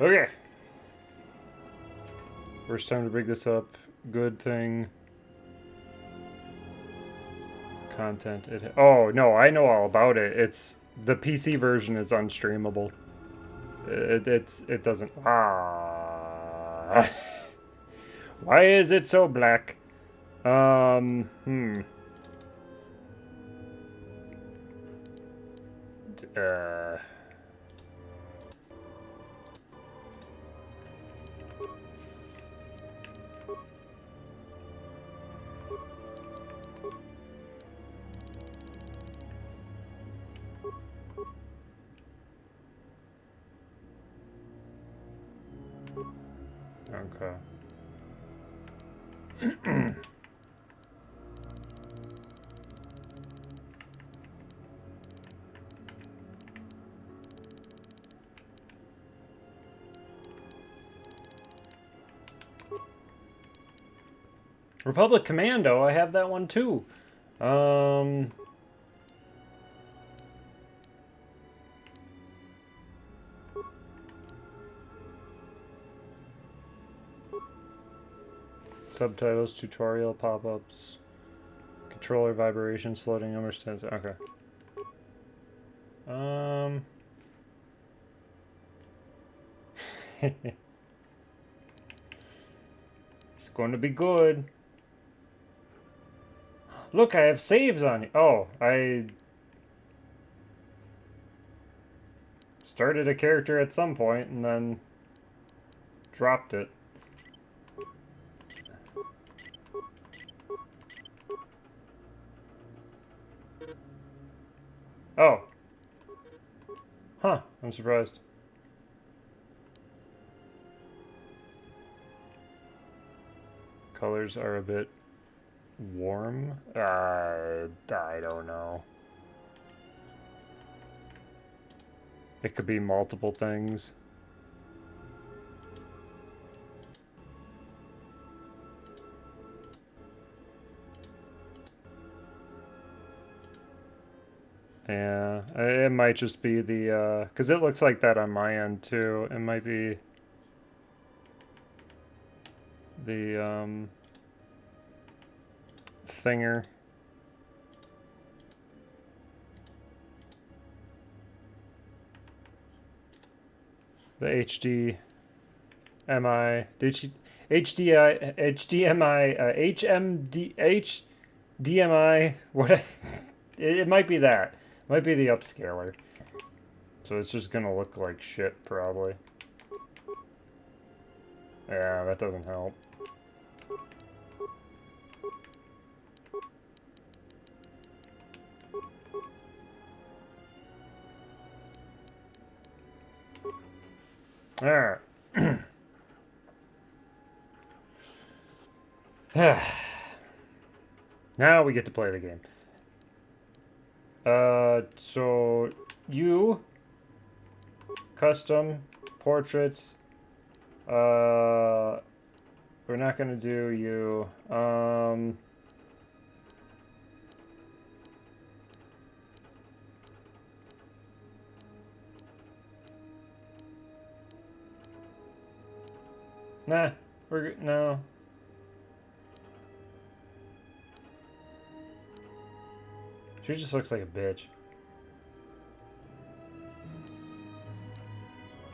Okay. First time to bring this up. Good thing. Content. Oh, no, I know all about it. It's the PC version is unstreamable. It doesn't. Ah. Why is it so black? Hmm. Uh. Okay. Republic Commando, I have that one too. Um, Subtitles, tutorial, pop-ups, controller vibrations, floating number stands. Okay. Um, it's going to be good. Look, I have saves on it. Oh, I started a character at some point and then dropped it. Oh. Huh, I'm surprised. Colors are a bit warm. I don't know. It could be multiple things. Yeah, it might just be the, because it looks like that on my end too. It might be the, thinger. The HDMI, HDMI, HDMI, what, it might be that. It might be the upscaler. So it's just gonna look like shit, probably. Yeah, that doesn't help. Alright. Now we get to play the game. So you custom portraits. We're not gonna do you. Nah, no. She just looks like a bitch.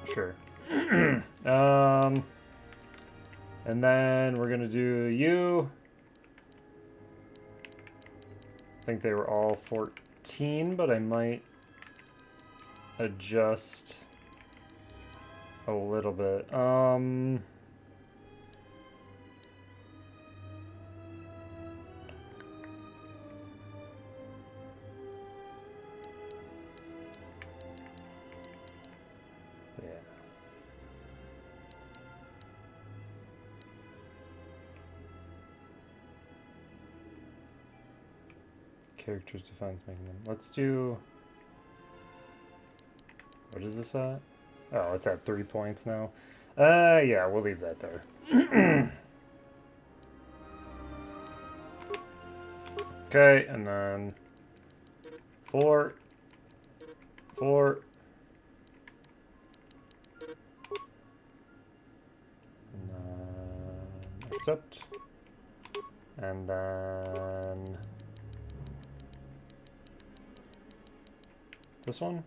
Sure. And then we're gonna do you. I think they were all 14, but I might adjust a little bit. Yeah. Characters defines making them. Let's do. What is this at? Oh, it's at 3 points now. Yeah, we'll leave that there. Okay, and then 4, 4, accept. And then this one.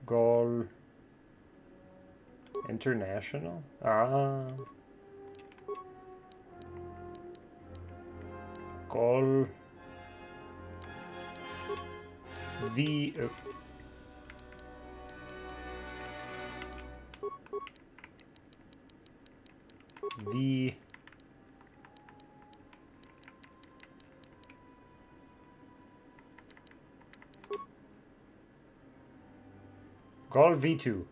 Gall. International? Gall. V. V. Gall V2.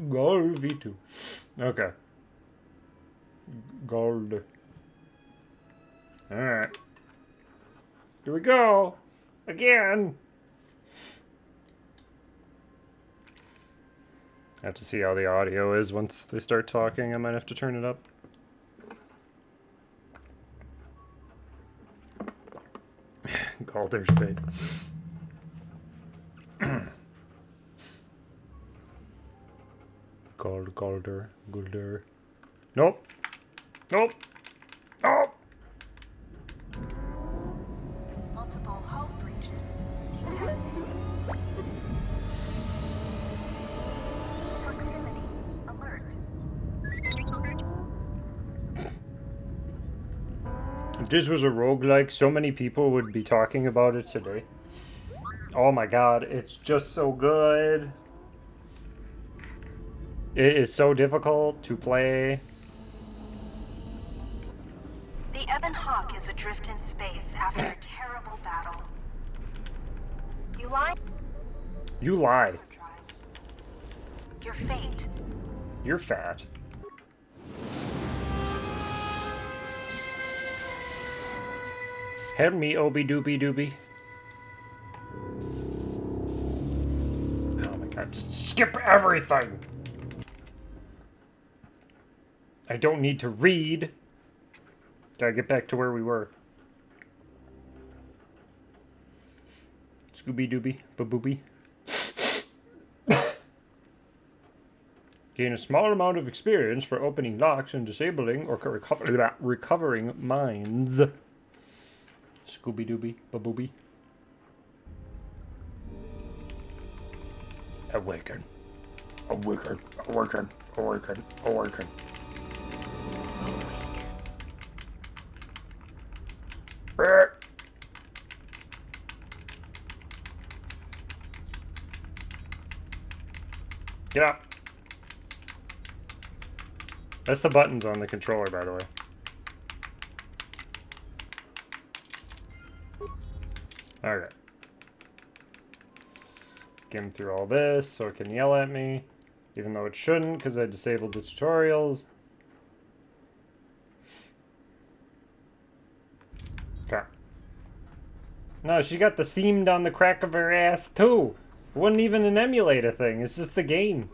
Gall V2. Okay. Gold. Alright. Here we go. Again. I have to see how the audio is once they start talking. I might have to turn it up. Galder's big. Gulder. Nope. Nope. Nope. Multiple hull breaches detected. Proximity alert. If this was a roguelike, so many people would be talking about it today. Oh my god, it's just so good. It is so difficult to play. The Ebon Hawk is adrift in space after a terrible battle. You lie? You lie. Your fate. You're fat. Help me, Obi Doobie Doobie. Oh my god, just skip everything! I don't need to read. Gotta get back to where we were. Scooby Dooby, Babooby. Gain a small amount of experience for opening locks and disabling or recovering mines. Scooby Dooby, Babooby. Awaken. Awaken. Awaken. Awaken. Awaken. Get up. That's the buttons on the controller, by the way. Okay. Get him through all this so it can yell at me. Even though it shouldn't, because I disabled the tutorials. Okay. No, she got the seam down the crack of her ass, too. It wasn't even an emulator thing. It's just the game.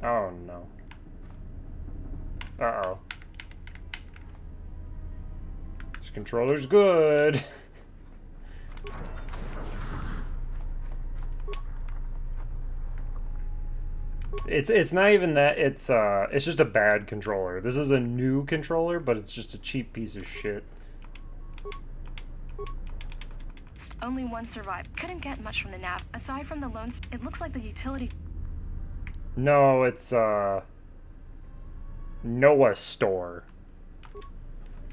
Oh, no. Uh-oh. This controller's good. It's not even that. It's just a bad controller. This is a new controller, but it's just a cheap piece of shit. Only one survived. Couldn't get much from the nav. Aside from the lone, it looks like the utility. No, it's Noah Store.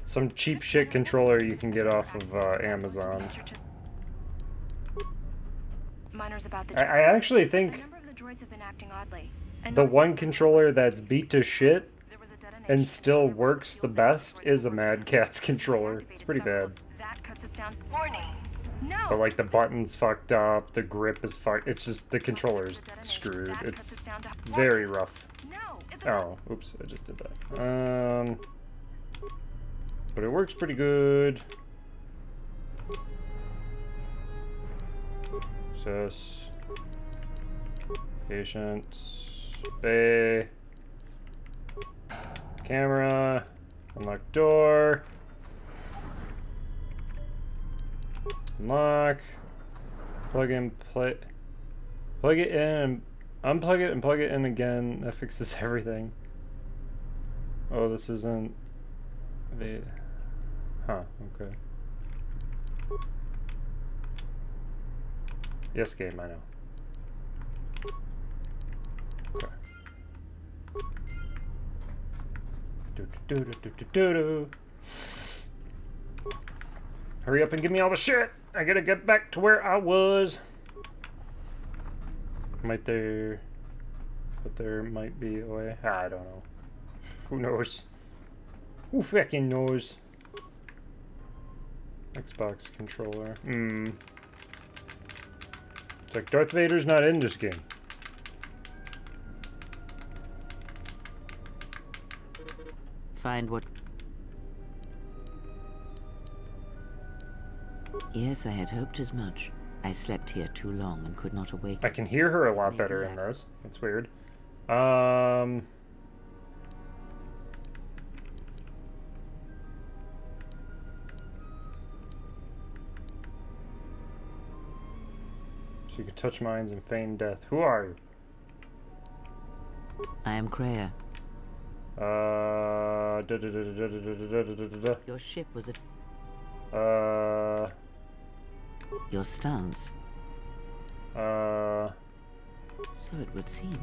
Some cheap shit controller you can get off of Amazon. Miners about the I actually a think number of the droids have been acting oddly. the one controller that's beat to shit and still works the best is a Mad Catz controller. It's pretty bad. That cuts us down. Warning. No. But like the button's fucked up, the grip is fucked. It's just the controller's screwed. It's very rough. No. Oh, oops, I just did that. But it works pretty good. Access. Patience. Bay. Camera. Unlock door. Unlock. Plug in, plug it in, and unplug it and plug it in again. That fixes everything. Oh, this isn't the. Huh, okay. Yes, game, I know. Okay. Do. Hurry up and give me all the shit! I gotta get back to where I was. Might there... But there might be a way. I don't know. Who knows? Who fucking knows? Xbox controller. It's like Darth Vader's not in this game. Find what... Yes, I had hoped as much. I slept here too long and could not awake. I can hear her a lot better in this. That's weird. She can touch minds and feign death. Who are you? I am Kreia. Da-da-da-da-da-da-da-da-da-da-da. Your ship was at... Uh... Your stance. Uh... So it would seem.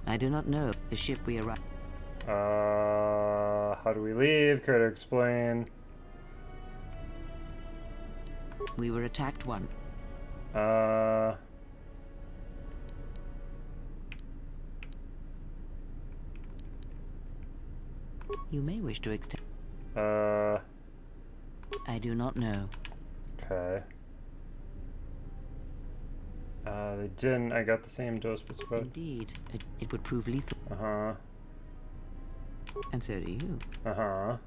I do not know. The ship we arrived... How do we leave? Could explain. We were attacked one. You may wish to extend... I do not know. Okay. They didn't. I got the same dose, but... Indeed. It would prove lethal. Uh-huh. And so do you. Uh-huh.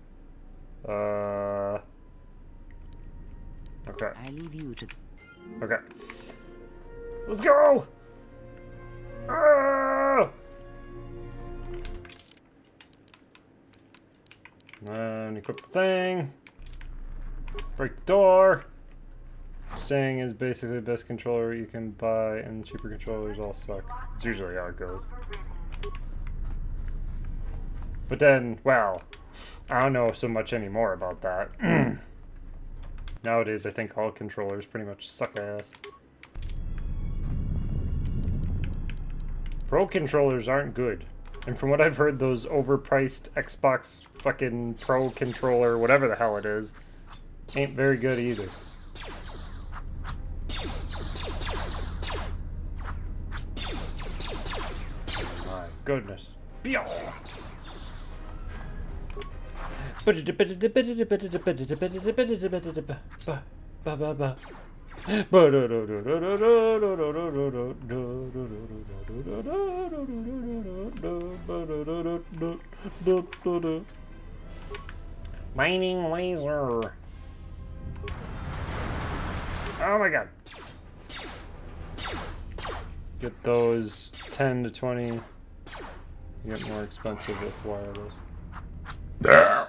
Okay. I leave you to... Okay. Let's go! Ah! And equip the thing. Break the door. Staying is basically the best controller you can buy, and cheaper controllers all suck. It's usually how it goes. But then, well, I don't know so much anymore about that. Nowadays, I think all controllers pretty much suck ass. Pro controllers aren't good. And from what I've heard, those overpriced Xbox fucking Pro controller, whatever the hell it is, ain't very good either. My goodness. Mining laser. Oh my god. Get those 10 to 20. You get more expensive with wireless. Bleh.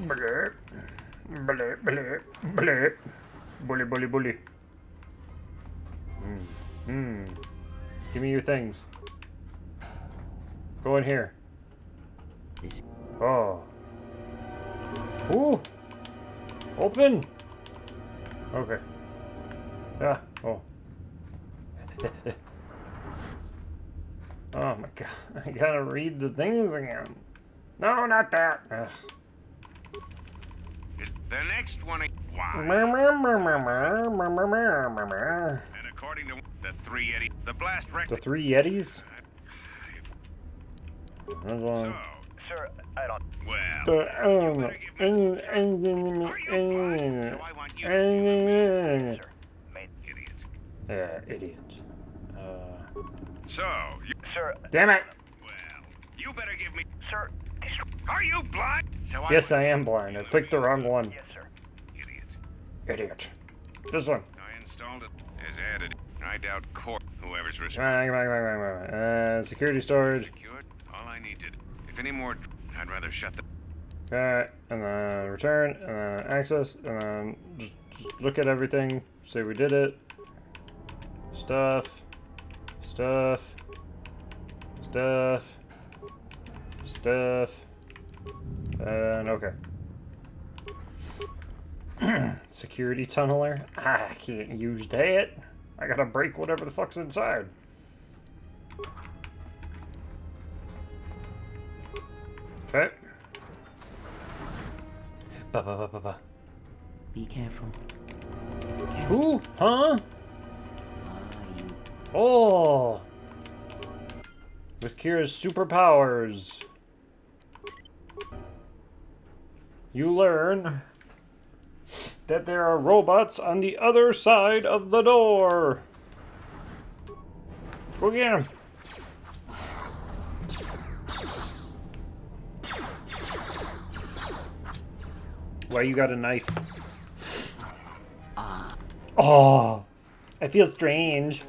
Bleh. Bleh. Bleh. Bleh. Bully, bully, bully. Give me your things. Go in here. Oh. Ooh. Open. Okay. Ah. Oh. Oh my god. I gotta read the things again. No, not that. Ugh. The next one. Why? And according to the three Yeti, the blast wrecked. The three Yetis? That's one. Sir, I don't. Well, The you better give me. Are you blind? So I want you to give me. Sir, mate, idiot. Yeah, idiot. So, you. Sir. Damn it! Well, you better give me. Sir. Are you blind? So Yes, I am blind. I picked the wrong one. Yes, sir. Idiot. Idiot. This one. I installed it as added. I doubt court. Whoever's Come responsible. on. Security storage. Secured. All I need to. If any more, I'd rather shut the. Okay, and then return, and then access, and then just look at everything. Say we did it. Stuff. And okay. Security tunneler? I can't use that. I gotta break whatever the fuck's inside. Okay. Ba. Be careful. Ooh, huh? You Oh! With Kira's superpowers, you learn that there are robots on the other side of the door. Go get him. Why you got a knife? Oh, I feel strange.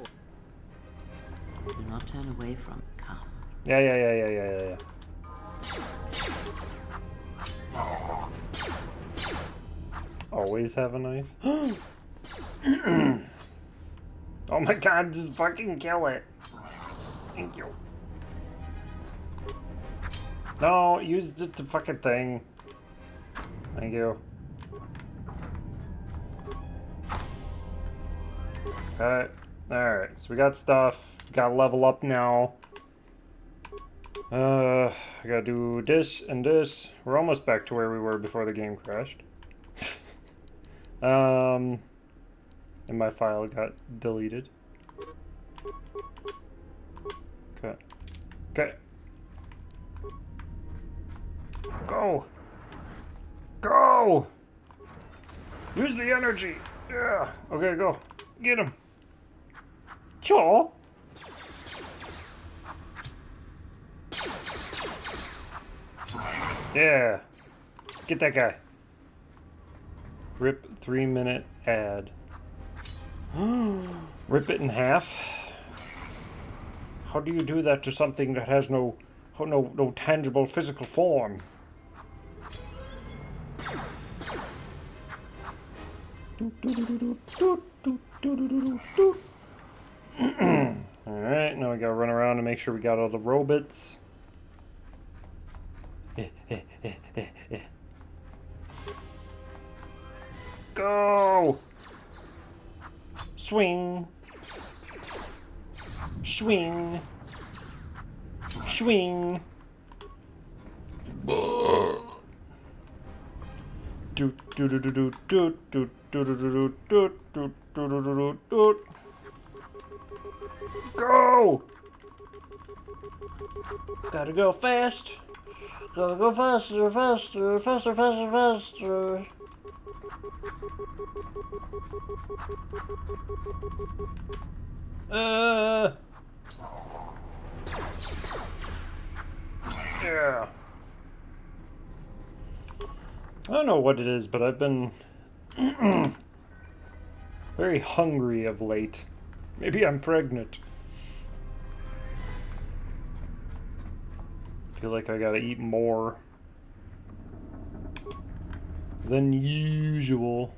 do not turn away from. Come. Yeah. Always have a knife. Oh my god, just fucking kill it. Thank you. No, use the fucking thing. Thank you. Okay. Alright, so we got stuff. Gotta level up now. I gotta do this and this. We're almost back to where we were before the game crashed. And my file got deleted. Okay. Go! Use the energy! Yeah! Okay, go. Get him! Chaw! Yeah! Get that guy. Rip 3-minute ad. Rip it in half? How do you do that to something that has no tangible physical form? Alright, now we gotta run around and make sure we got all the robots. Go! Swing! Swing! Swing! Go! Gotta go fast. Gotta go faster, faster, faster, faster, faster. Yeah. I don't know what it is, but I've been very hungry of late. Maybe I'm pregnant. Feel like I gotta eat more than usual.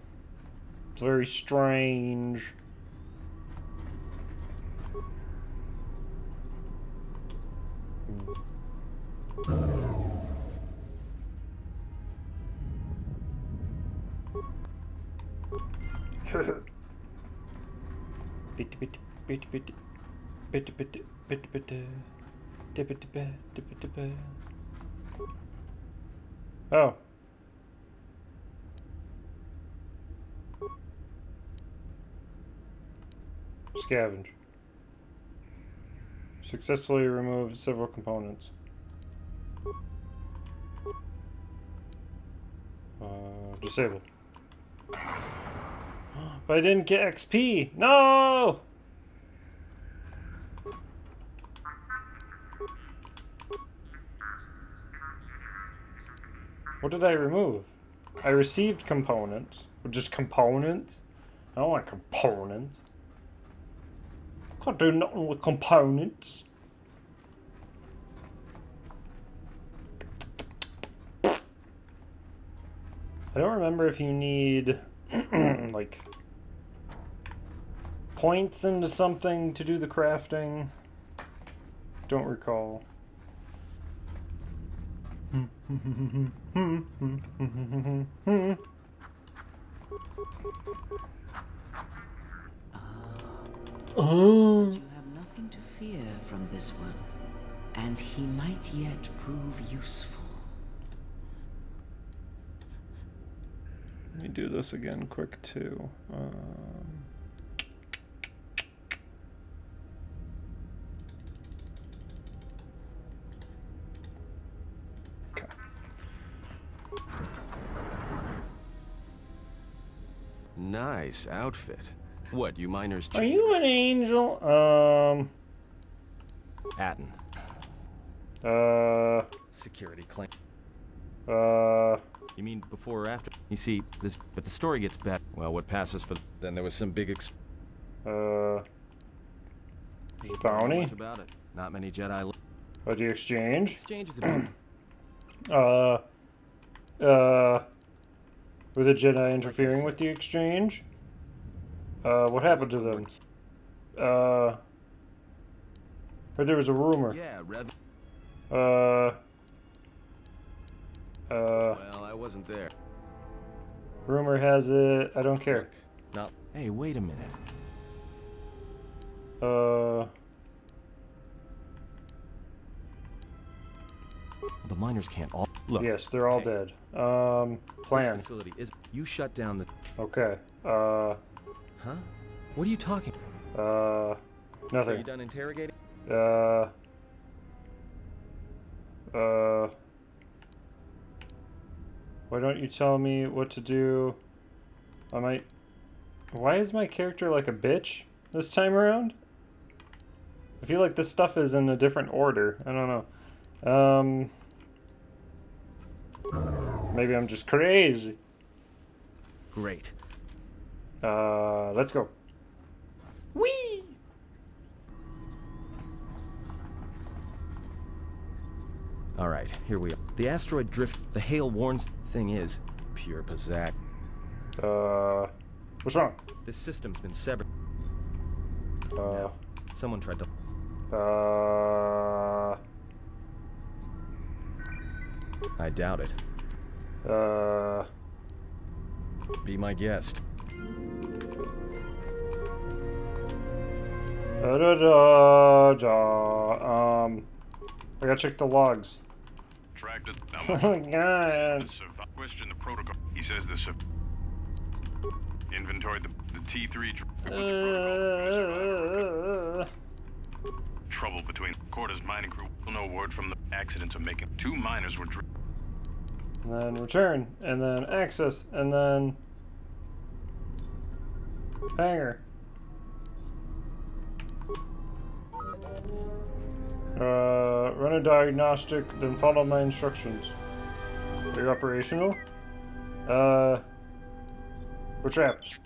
It's very strange. Oh. Scavenge. Successfully removed several components. Disable. But I didn't get XP. No! What did I remove? I received components. Or just components? I don't want components. Can't do nothing with components. I don't remember if you need like points into something to do the crafting. Don't recall. But you have nothing to fear from this one, and he might yet prove useful. Let me do this again quick too. Okay. Nice outfit. What, you miners? Are you an angel? Atten. Security claim. You mean before or after? You see, but the story gets better. Well, what passes for? Then there was some big There's Not bounty? much about it. Not many Jedi. Oh, the exchange? Exchange is about. Were the Jedi interfering with the exchange? What happened to them? Heard there was a rumor. Yeah, Rev. Well, I wasn't there. Rumor has it, I don't care. Not. Hey, wait a minute. The miners can't all look. Yes, they're all dead. Plan. This facility is. You shut down the. Okay. Huh? What are you talking? So you Nothing. done interrogating? Why don't you tell me what to do? Why is my character like a bitch this time around? I feel like this stuff is in a different order. I don't know. Maybe I'm just crazy. Great. Let's go. Whee! All right, here we are. The asteroid drift. The hail warns. Thing is, pure pizzazz. What's wrong? This system's been severed. Uh, Someone tried to. I doubt it. Be my guest. I gotta check the logs. Tracked it. Oh, God. Question the protocol. He says this. Inventoried the T3. Trouble between Corda's mining crew. No word from the accidents of making. 2 miners were driven. And then return, and then access, and then hangar. Run a diagnostic, then follow my instructions. Are you operational? We're trapped.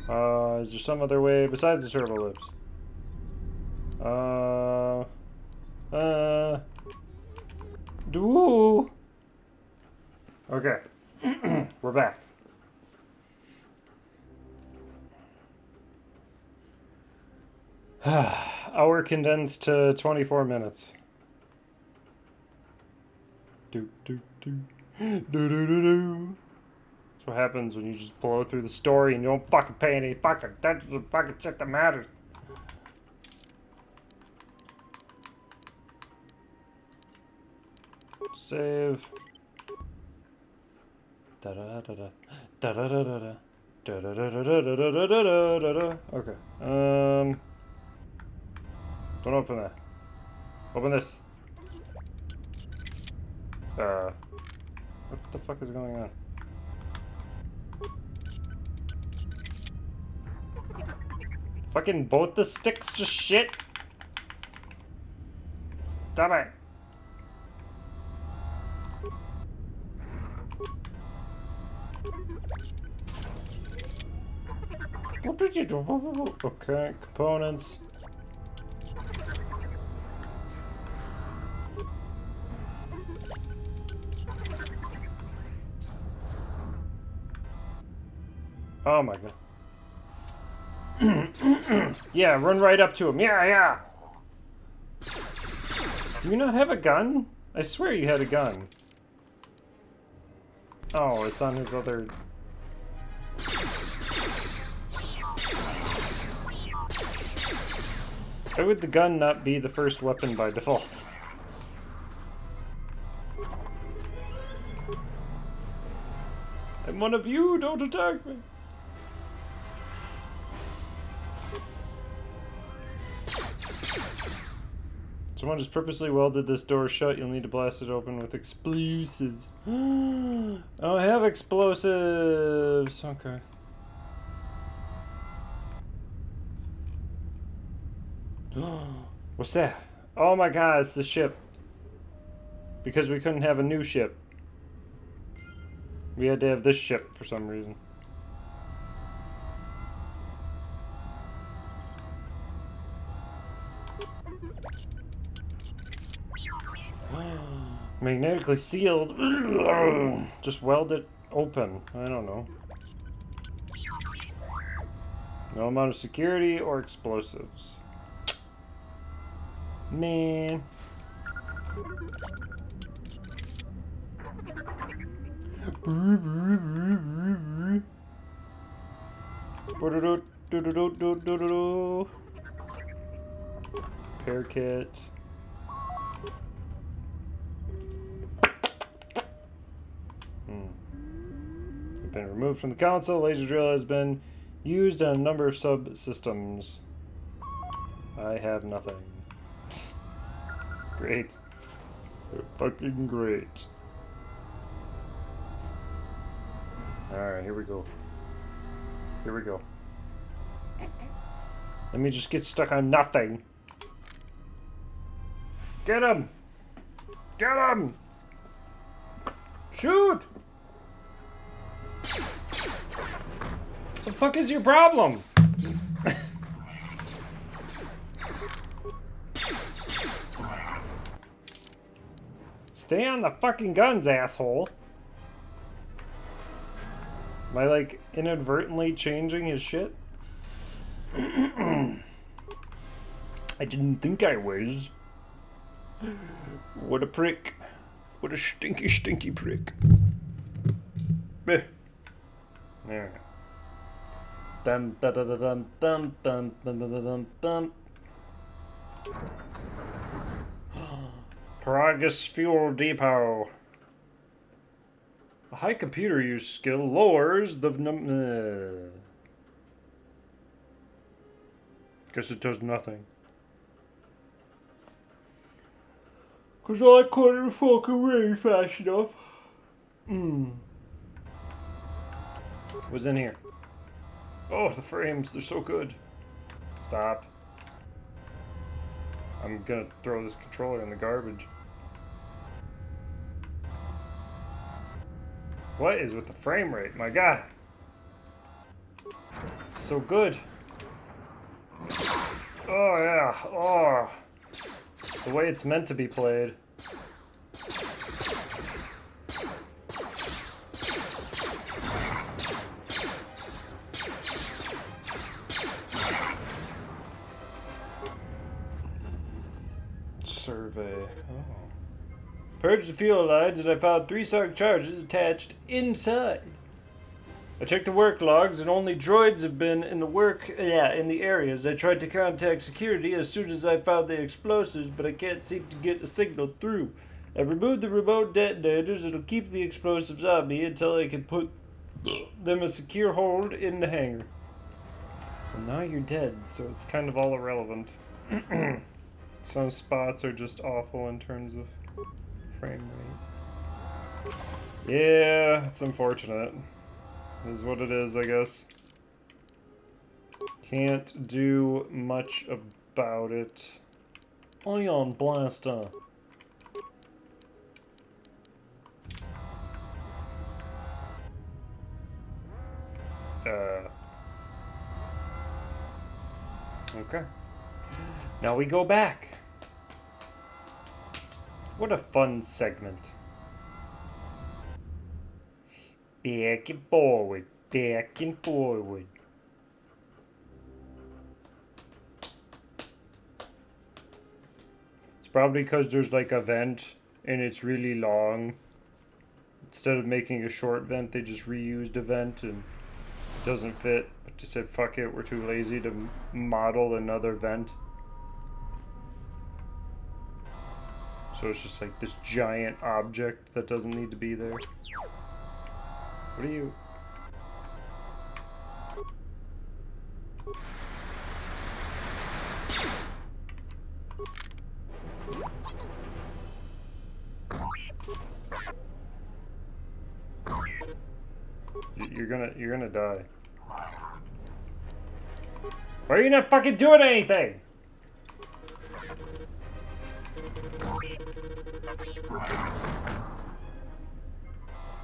Is there some other way besides the turbo lips? Okay. We're back. Hour condensed to 24 minutes. Do do do do do do do. That's what happens when you just blow through the story and you don't fucking pay any fucking attention to the fucking shit that matters. Save. Da da da da da da da da da da da da da da da da da da da. Okay. Don't open that. Open this. What the fuck is going on? Fucking both the sticks just shit. Stop it. What did you do? Okay, components. Oh my god. Yeah, run right up to him. Yeah, yeah. Do you not have a gun? I swear you had a gun. Oh, it's on his other... Why would the gun not be the first weapon by default? I'm one of you, don't attack me. Someone just purposely welded this door shut. You'll need to blast it open with explosives. Oh, I have explosives. Okay. What's that? Oh my god, it's the ship. Because we couldn't have a new ship. We had to have this ship for some reason. Magnetically sealed. Just weld it open. I don't know. No amount of security or explosives. Man. Repair kit. Been removed from the console. Laser drill has been used on a number of subsystems. I have nothing. Great. They're fucking great. Alright, here we go. Here we go. Let me just get stuck on nothing. Get him! Get him! Shoot! What the fuck is your problem? Stay on the fucking guns, asshole. Am I, like, inadvertently changing his shit? I didn't think I was. What a prick. What a stinky, stinky prick. There we go. Bum bum bum bum bum bum bum bum bum bum. Paragus Fuel Depot. A high computer use skill lowers the Guess it does nothing. Cause I couldn't fucking read fast enough. What's in here? Oh, the frames, they're so good. Stop. I'm gonna throw this controller in the garbage. What is with the frame rate? My god. So good. Oh yeah. Oh. The way it's meant to be played. Survey. Oh. Purged the fuel lines and I found 3 sonic charges attached inside. I checked the work logs and only droids have been in the areas. I tried to contact security as soon as I found the explosives, but I can't seem to get a signal through. I removed the remote detonators. It'll keep the explosives on me until I can put them a secure hold in the hangar. Well, now you're dead, so it's kind of all irrelevant. Some spots are just awful in terms of frame rate. Yeah, it's unfortunate. Is what it is, I guess. Can't do much about it. Ion blaster. Okay. Now we go back. What a fun segment. Back and forward, back and forward. It's probably because there's like a vent and it's really long. Instead of making a short vent, they just reused a vent and it doesn't fit. But they said, fuck it, we're too lazy to model another vent. So it's just like this giant object that doesn't need to be there. What are you? You're gonna die. Why are you not fucking doing anything?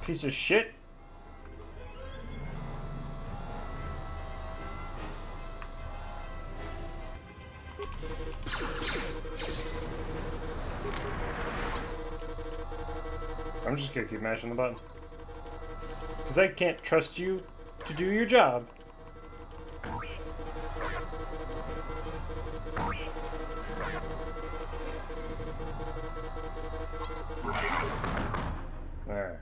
Piece of shit. I'm just gonna keep mashing the button. Because I can't trust you to do your job. There.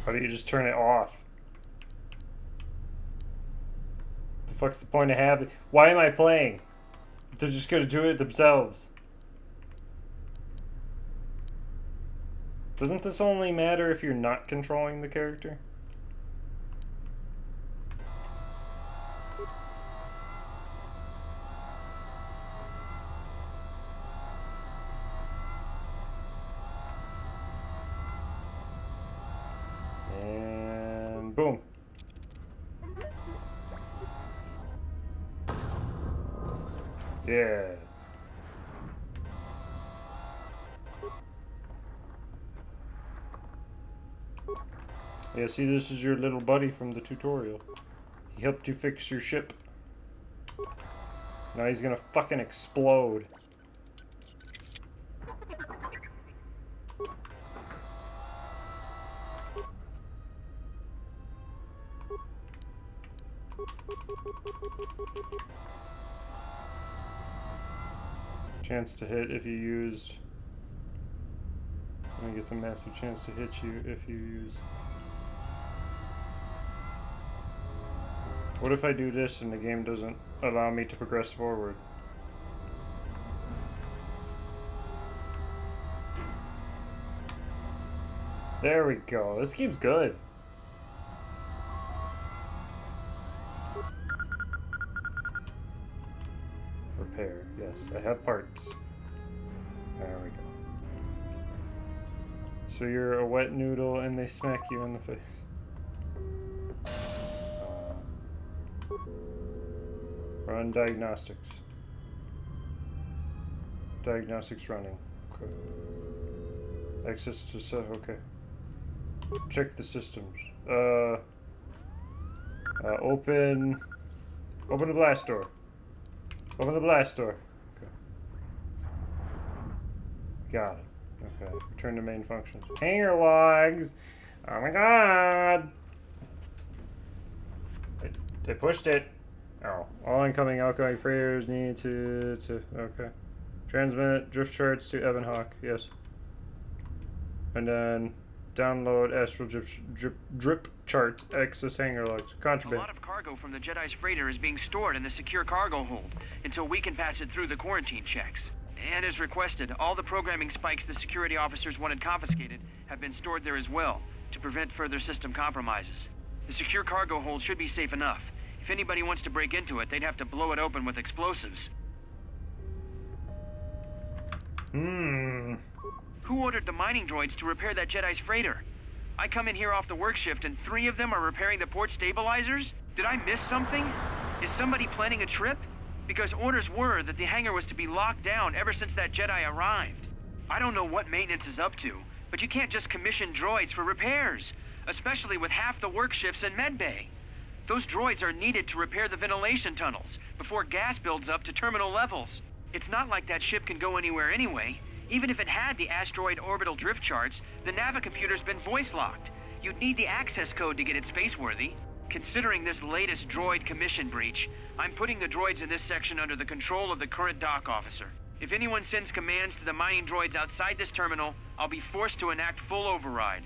How do you just turn it off? The fuck's the point of having? Why am I playing? If they're just gonna do it themselves. Doesn't this only matter if you're not controlling the character? And boom. Yeah. Yeah, see, this is your little buddy from the tutorial. He helped you fix your ship. Now he's gonna fucking explode. Chance to hit if you used. And it gets a massive chance to hit you if you use. What if I do this and the game doesn't allow me to progress forward? There we go. This game's good. Repair. Yes, I have parts. There we go. So you're a wet noodle and they smack you in the face. Run diagnostics. Diagnostics running. Okay. Access to set. Okay. Check the systems. Open the blast door. Open the blast door. Okay. Got it. Okay. Return to main functions. Hanger logs. Oh my god. They pushed it. Oh. All incoming outgoing freighters need to okay. Transmit drift charts to Evan Hawk. Yes. And then download astral drip charts. Access hanger logs. Contraband. A lot of cargo from the Jedi's freighter is being stored in the secure cargo hold until we can pass it through the quarantine checks. And as requested, all the programming spikes the security officers wanted confiscated have been stored there as well to prevent further system compromises. The secure cargo hold should be safe enough. If anybody wants to break into it, they'd have to blow it open with explosives. Hmm. Who ordered the mining droids to repair that Jedi's freighter? I come in here off the work shift and 3 of them are repairing the port stabilizers? Did I miss something? Is somebody planning a trip? Because orders were that the hangar was to be locked down ever since that Jedi arrived. I don't know what maintenance is up to, but you can't just commission droids for repairs, especially with half the work shifts in medbay. Those droids are needed to repair the ventilation tunnels before gas builds up to terminal levels. It's not like that ship can go anywhere anyway. Even if it had the asteroid orbital drift charts, the navicomputer's been voice-locked. You'd need the access code to get it spaceworthy. Considering this latest droid commission breach, I'm putting the droids in this section under the control of the current dock officer. If anyone sends commands to the mining droids outside this terminal, I'll be forced to enact full override.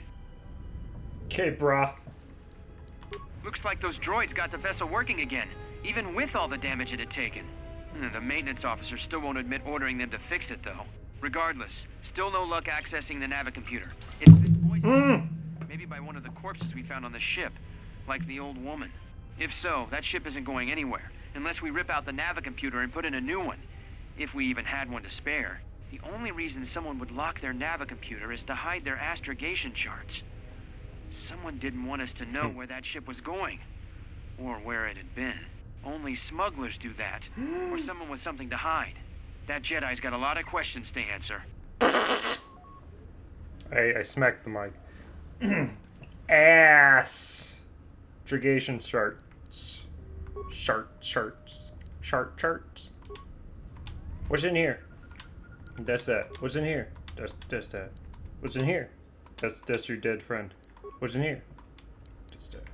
Okay, brah. Looks like those droids got the vessel working again, even with all the damage it had taken. The maintenance officer still won't admit ordering them to fix it, though. Regardless, still no luck accessing the navicomputer. It's been poisoned. Maybe by one of the corpses we found on the ship, like the old woman. If so, that ship isn't going anywhere, unless we rip out the navicomputer and put in a new one. If we even had one to spare. The only reason someone would lock their navicomputer is to hide their astrogation charts. Someone didn't want us to know where that ship was going, or where it had been. Only smugglers do that, or someone with something to hide. That Jedi's got a lot of questions to answer. I smacked the mic. Ass. Trigation charts. Charts. What's in here? That's that. What's in here? That's that. What's in here? That's your dead friend. What's in here? That's that.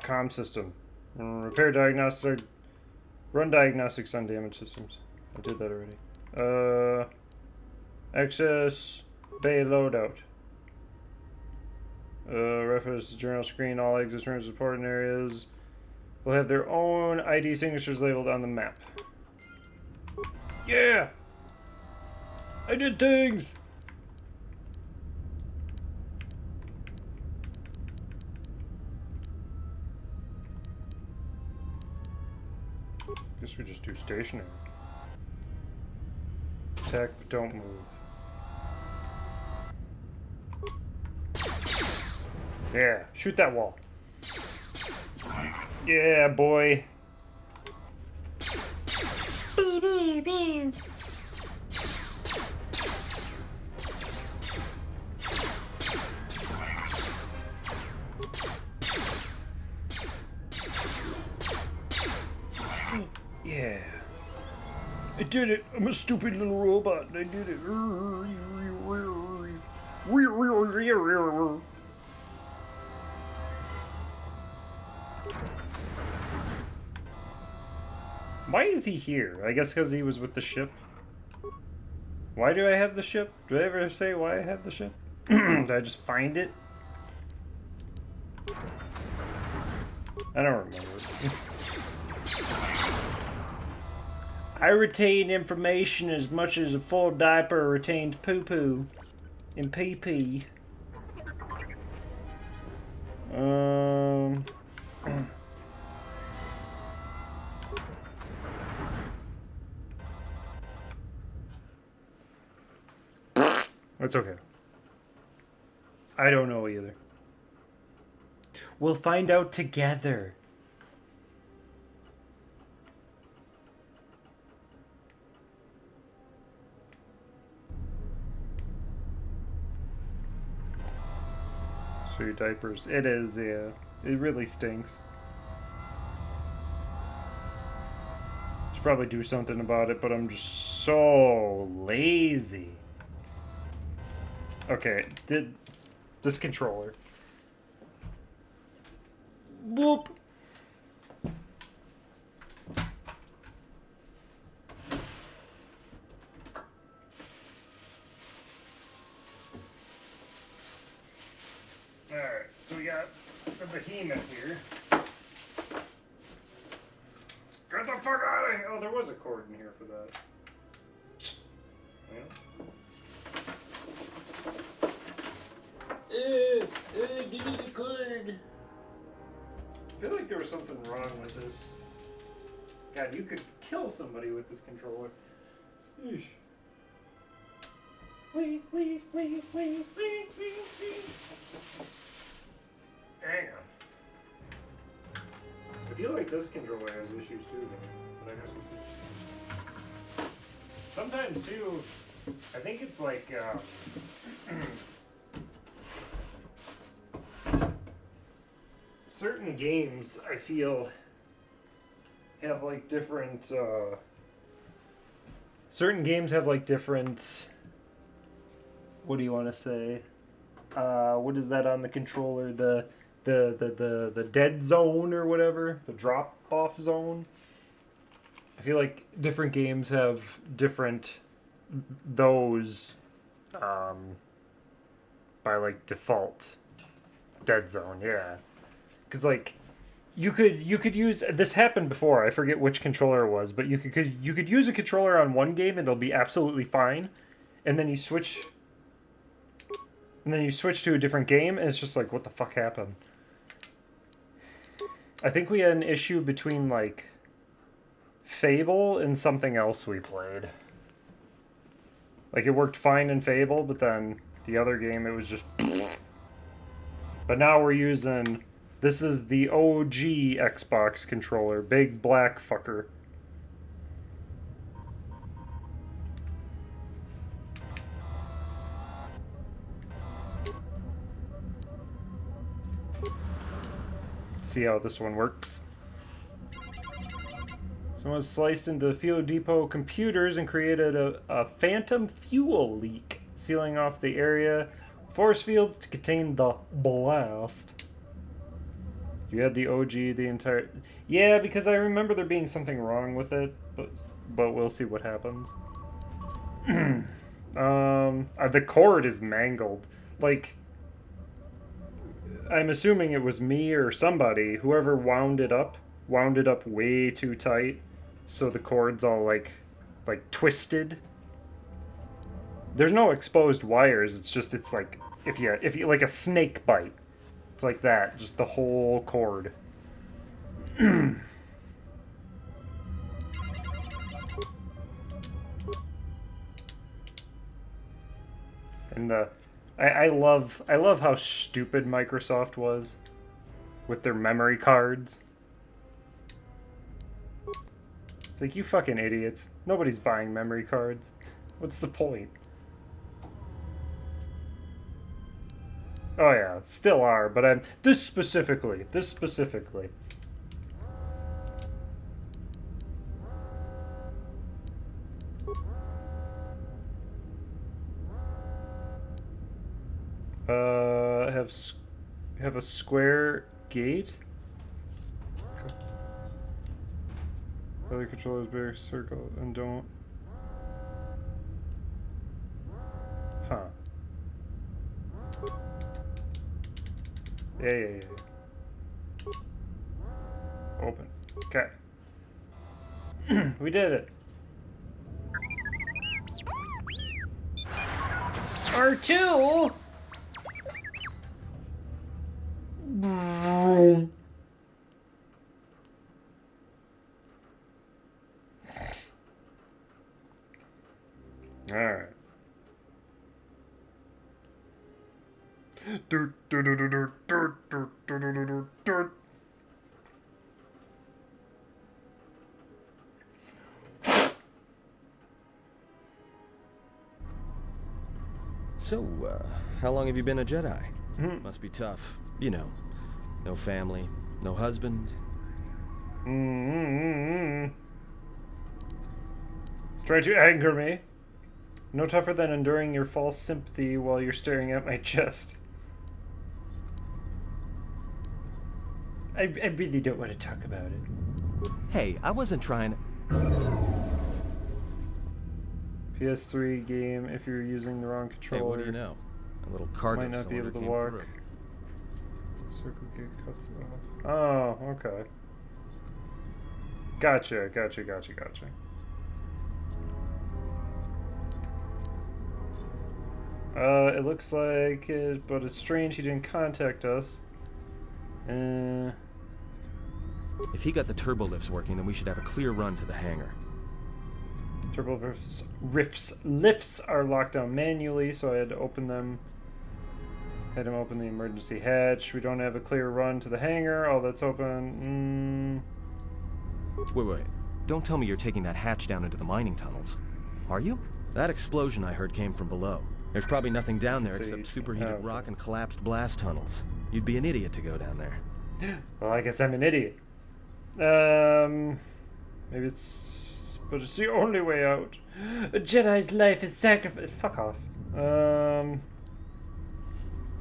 Comm system. Repair diagnostic. Run diagnostics on damaged systems. I did that already. Access bay loadout. Reference journal screen. All exit rooms, important areas will have their own ID signatures labeled on the map. Yeah! I did things! Guess we just do stationary. Attack, but don't move. Yeah, shoot that wall. Yeah, boy. Yeah. I did it. I'm a stupid little robot and I did it. Why is he here? I guess because he was with the ship. Why do I have the ship? Do I ever say why I have the ship? Did I just find it? I don't remember. I retain information as much as a full diaper retains poo-poo in pee-pee. That's okay. I don't know either. We'll find out together. So your diapers. It is, yeah. It really stinks. Should probably do something about it, but I'm just so lazy. Okay, this controller. Whoop. Alright, so we got the behemoth here. Get the fuck out of here! Oh, there was a cord in here for that. Yeah. Give me the cord. I feel like there was something wrong with this. God, you could kill somebody with this controller. Eesh. Wee. Hang on. I feel like this controller has issues too, though. But I guess we'll see. Sometimes too, I think it's like certain games I feel have like different. Certain games have like different. What do you want to say? What is that on the controller? The dead zone or whatever, the drop off zone. I feel like different games have different those by like default. Dead zone, yeah. Cause like you could use this happened before. I forget which controller it was, but you could use a controller on one game and it'll be absolutely fine, and then you switch. And then you switch to a different game, and it's just like, what the fuck happened? I think we had an issue between, like, Fable and something else we played. Like, it worked fine in Fable, but then the other game, it was just... But now we're using... This is the OG Xbox controller. Big black fucker. See how this one works. Someone sliced into the Fuel Depot computers and created a phantom fuel leak, sealing off the area force fields to contain the blast. You had the OG the entire... Yeah, because I remember there being something wrong with it, but we'll see what happens. The cord is mangled. Like... I'm assuming it was me or somebody, whoever wound it up way too tight, so the cord's all like twisted. There's no exposed wires. It's like if you like a snake bite, it's like that, just the whole cord. And I love how stupid Microsoft was with their memory cards. It's like, you fucking idiots. Nobody's buying memory cards. What's the point? Oh yeah, still are, but this specifically. Have a square gate. Okay. Other controllers better circle and don't. Huh. Yeah. Open. Okay. We did it. R2. Alright. So, how long have you been a Jedi? Must be tough. You know, no family, no husband. Try to anger me. No tougher than enduring your false sympathy while you're staring at my chest. I really don't want to talk about it. Hey, I wasn't trying... PS3 game, if you're using the wrong controller. Hey, what do you know? A little cargo might not be able to came walk. through. Circle gate cuts off. Oh, okay. Gotcha. It looks like it, but it's strange he didn't contact us. If he got the turbo lifts working, then we should have a clear run to the hangar. Turbo lifts are locked down manually, so I had to open them. Had him open the emergency hatch. We don't have a clear run to the hangar. Oh, that's open. Wait. Don't tell me you're taking that hatch down into the mining tunnels. Are you? That explosion I heard came from below. There's probably nothing down there except superheated rock and collapsed blast tunnels. You'd be an idiot to go down there. Well, I guess I'm an idiot. Maybe it's... But it's the only way out. A Jedi's life is sacrificed. Fuck off.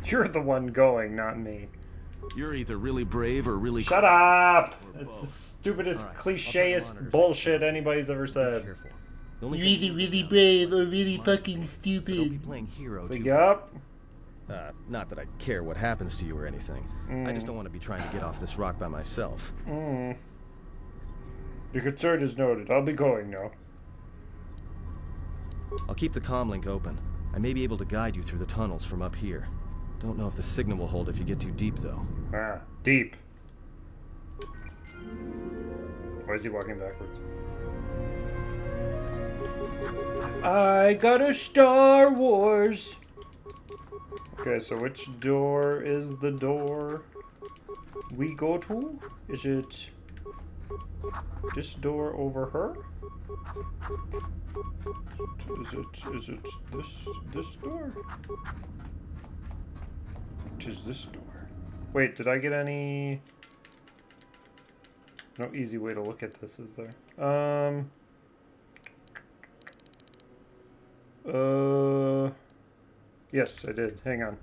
You're the one going, not me. You're either really brave or really... Shut up! It's the stupidest, cliché-est bullshit anybody's ever said. Careful. You're either really brave or really fucking stupid. So don't be playing hero too. Yup. Not that I care what happens to you or anything. I just don't want to be trying to get off this rock by myself. Your concern is noted. I'll be going now. I'll keep the comm link open. I may be able to guide you through the tunnels from up here. Don't know if the signal will hold if you get too deep, though. Deep. Why is he walking backwards? I got a Star Wars! Okay, so which door is the door we go to? Is it this door over her? Is it this door? It is this door. Wait, did I get any... No easy way to look at this, is there? Yes, I did. Hang on.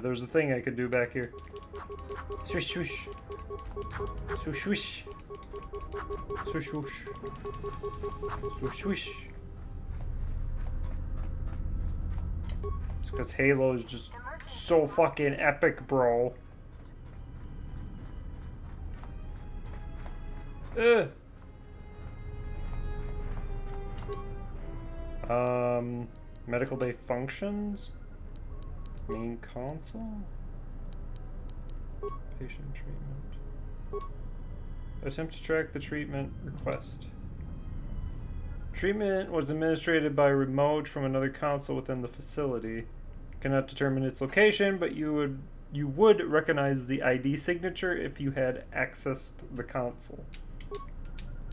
There's a thing I could do back here. Swish, swish. Swish, swish. Swish, swish. Swish, swish. It's because Halo is just so fucking epic, bro. Ugh. Medical bay functions? Main console? Patient treatment. Attempt to track the treatment request. Treatment was administered by remote from another console within the facility. Cannot determine its location, but you would recognize the ID signature if you had accessed the console.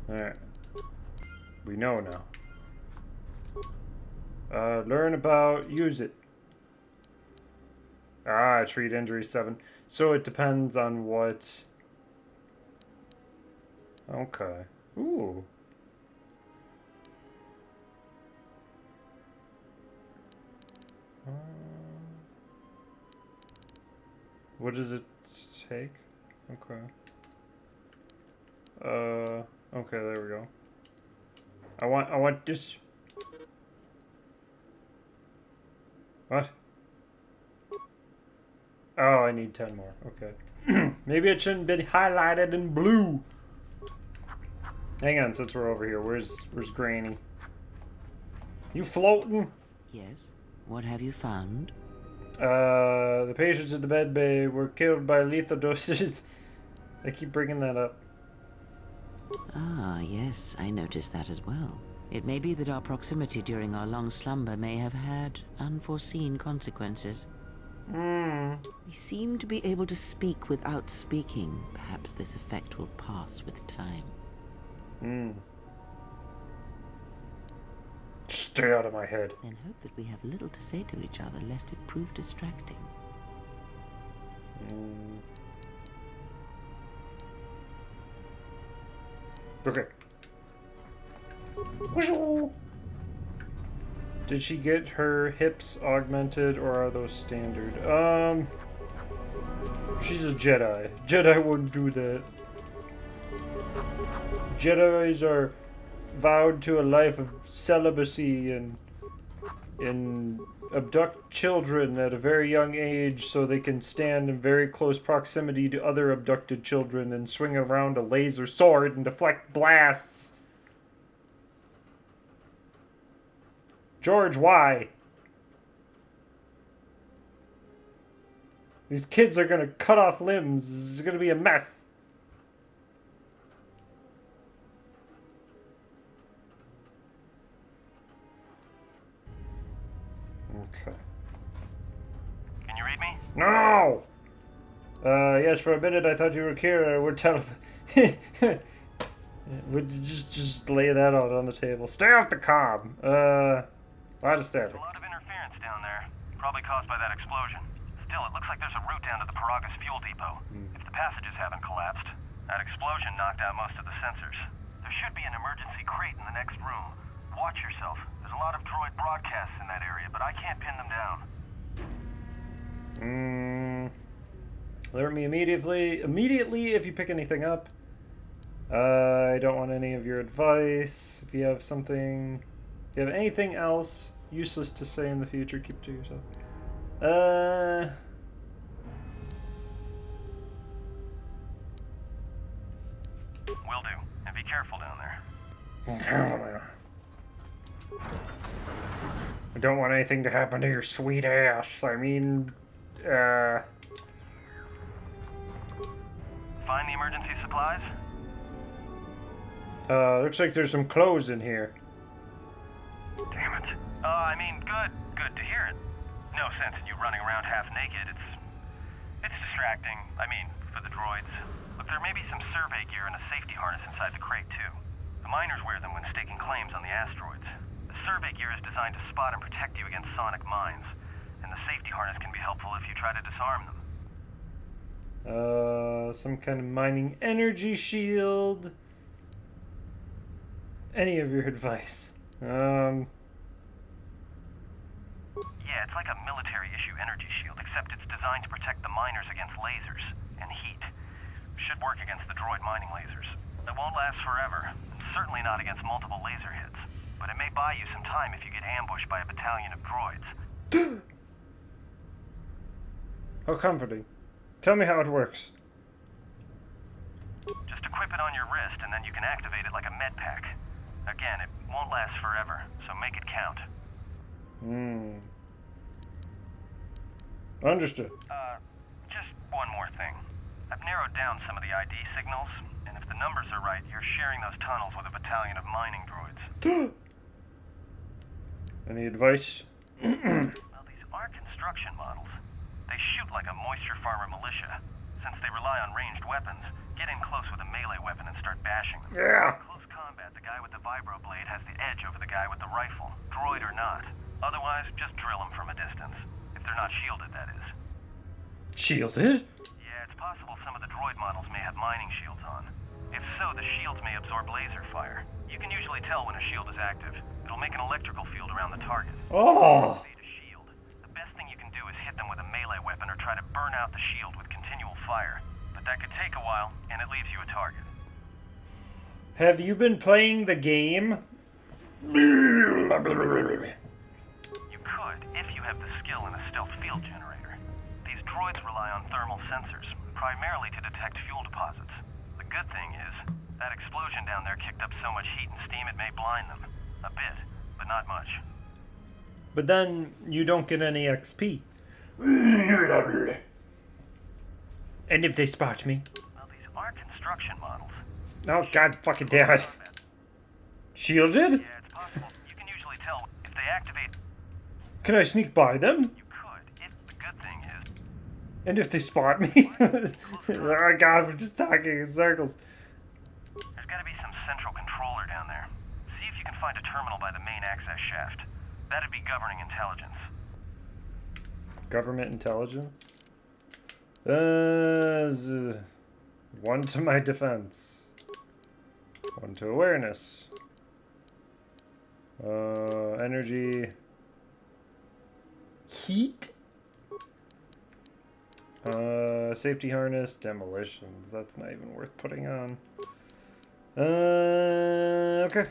Alright. We know now. Learn about, use it. Treat injury 7. So it depends on what... Okay. Ooh. What does it take? Okay. Okay, there we go. I want this. What? Oh, I need 10 more. Okay. Maybe it shouldn't be highlighted in blue. Hang on, since we're over here. Where's Granny? You floating? Yes. What have you found? The patients in the med bay were killed by lethal doses. I keep bringing that up. Ah, yes, I noticed that as well. It may be that our proximity during our long slumber may have had unforeseen consequences. We seem to be able to speak without speaking. Perhaps this effect will pass with time. Stay out of my head. Then hope that we have little to say to each other, lest it prove distracting. Okay. Did she get her hips augmented, or are those standard? She's a Jedi. Jedi wouldn't do that. Jedis are vowed to a life of celibacy and abduct children at a very young age so they can stand in very close proximity to other abducted children and swing around a laser sword and deflect blasts. George, why? These kids are gonna cut off limbs. This is gonna be a mess. Okay. Can you read me? No! Yes, for a minute I thought you were Kira. We're Would you just lay that out on the table? Stay off the cob. A lot of static. There's a lot of interference down there, probably caused by that explosion. Still, it looks like there's a route down to the Paragas fuel depot. If the passages haven't collapsed, that explosion knocked out most of the sensors. There should be an emergency crate in the next room. Watch yourself. There's a lot of droid broadcasts in that area, but I can't pin them down. Alert me immediately if you pick anything up. I don't want any of your advice. If you have anything else useless to say in the future, keep it to yourself. Will do. And be careful down there. I don't want anything to happen to your sweet ass. I mean, Find the emergency supplies? looks like there's some clothes in here. Damn it. Good to hear it. No sense in you running around half naked. It's distracting. I mean, for the droids. Look, there may be some survey gear and a safety harness inside the crate, too. The miners wear them when staking claims on the asteroids. The survey gear is designed to spot and protect you against sonic mines, and the safety harness can be helpful if you try to disarm them. Some kind of mining energy shield. Any of your advice? Yeah, it's like a military-issue energy shield, except it's designed to protect the miners against lasers and heat. Should work against the droid mining lasers. It won't last forever, and certainly not against multiple laser hits. But it may buy you some time if you get ambushed by a battalion of droids. How comforting. Tell me how it works. Just equip it on your wrist, and then you can activate it like a med pack. Again, it won't last forever, so make it count. Understood. Just one more thing. I've narrowed down some of the ID signals, and if the numbers are right, you're sharing those tunnels with a battalion of mining droids. Any advice? Well, these are construction models. They shoot like a moisture farmer militia. Since they rely on ranged weapons, get in close with a melee weapon and start bashing them. Yeah. In close combat, the guy with the vibroblade has the edge over the guy with the rifle, droid or not. Otherwise, just drill them from a distance. If they're not shielded, that is. Shielded? Yeah, it's possible some of the droid models may have mining shields on. If so, the shields may absorb laser fire. You can usually tell when a shield is active. It'll make an electrical field around the target. Oh! Activate a shield. The best thing you can do is hit them with a melee weapon or try to burn out the shield with continual fire. But that could take a while, and it leaves you a target. Have you been playing the game? You could, if you have the skill in a stealth field generator. These droids rely on thermal sensors, primarily to detect fuel deposits. The good thing is, that explosion down there kicked up so much heat and steam it may blind them. A bit, but not much. But then you don't get any XP. And if they spot me? Well, these are construction models. Oh, god fucking damn it. Shielded? Yeah, it's possible. You can usually tell if they activate. Can I sneak by them? You could, if the good thing is. And if they spot me? Oh god, we're just talking in circles. There's gotta be some central controller down there. See if you can find a terminal by the main access shaft. That'd be governing intelligence. Government intelligence? One to my defense. One to awareness. Energy. Heat? Safety harness, demolitions. That's not even worth putting on. Okay.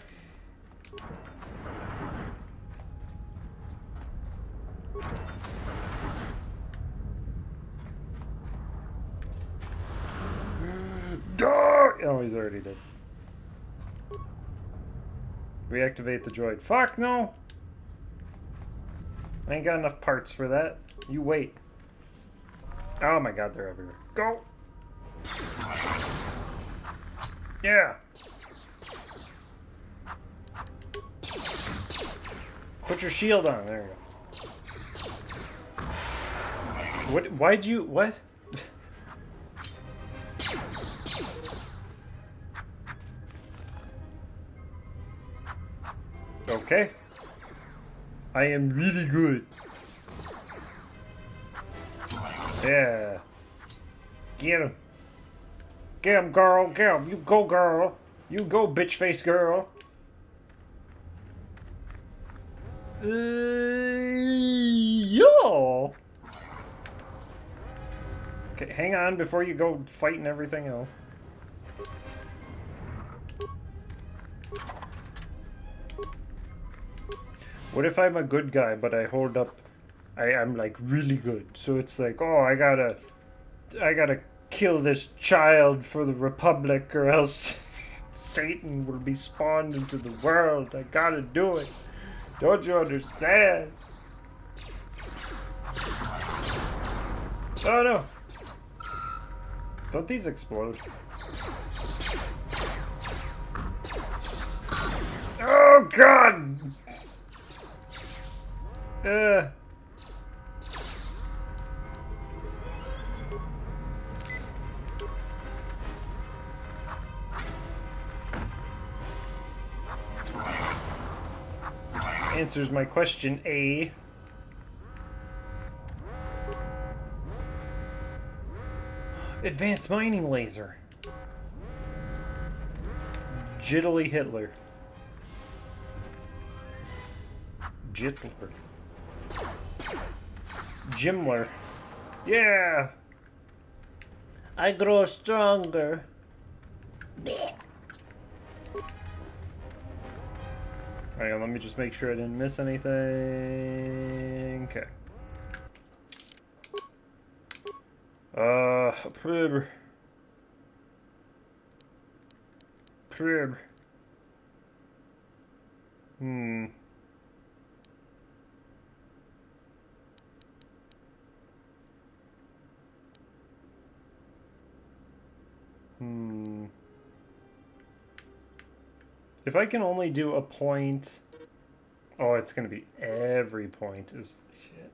Oh, he's already dead. Reactivate the droid. Fuck no! I ain't got enough parts for that. You wait. Oh my god, they're everywhere. Go! Yeah! Put your shield on. There you go. What? Why'd you... What? Okay. I am really good. Yeah. Get him. Get him, girl. Get him. You go, girl. You go, bitch face girl. Yo. Okay, hang on before you go fighting everything else. What if I'm a good guy, but I hold up... I'm like really good. So it's like, oh, I gotta kill this child for the Republic or else Satan will be spawned into the world. I gotta do it. Don't you understand? Oh no. Don't these explode? Oh god! Answers my question A. Advanced mining laser. Jiddly Hitler. Jitler. Jimler. Yeah! I grow stronger. Hang on, let me just make sure I didn't miss anything. Okay. Prib. If I can only do a point... Oh, it's gonna be every point is shit.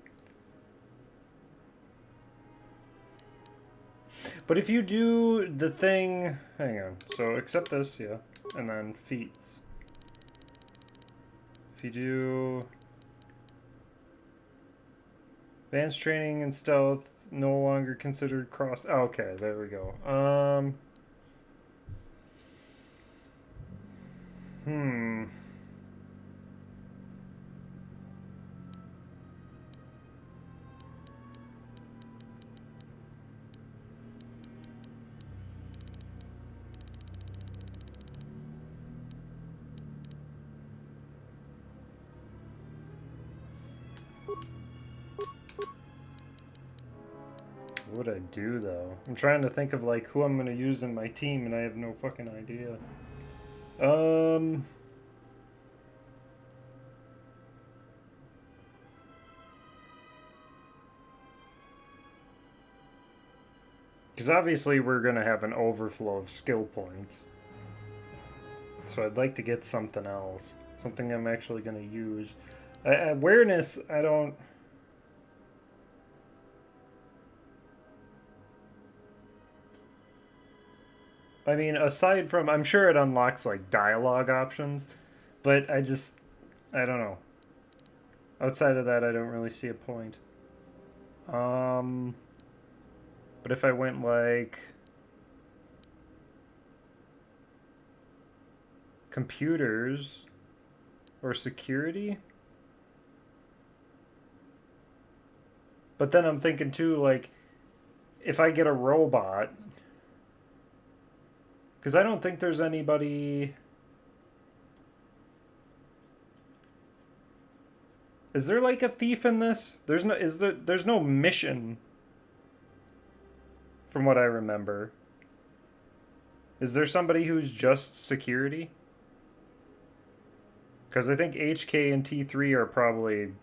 But if you do the thing... Hang on. So, accept this, yeah. And then feats. If you do... Advanced training and stealth, no longer considered cross... Oh, okay, there we go. What would I do, though? I'm trying to think of, like, who I'm gonna use in my team, and I have no fucking idea. Because obviously we're gonna have an overflow of skill points. So I'd like to get something else. Something I'm actually gonna use. Awareness, I don't... I mean, aside from... I'm sure it unlocks, like, dialogue options. But I don't know. Outside of that, I don't really see a point. But if I went, like... computers... or security... But then I'm thinking, too, like... if I get a robot... Because I don't think there's anybody... Is there like a thief in this? There's no mission. From what I remember. Is there somebody who's just security? Because I think HK and T3 are probably...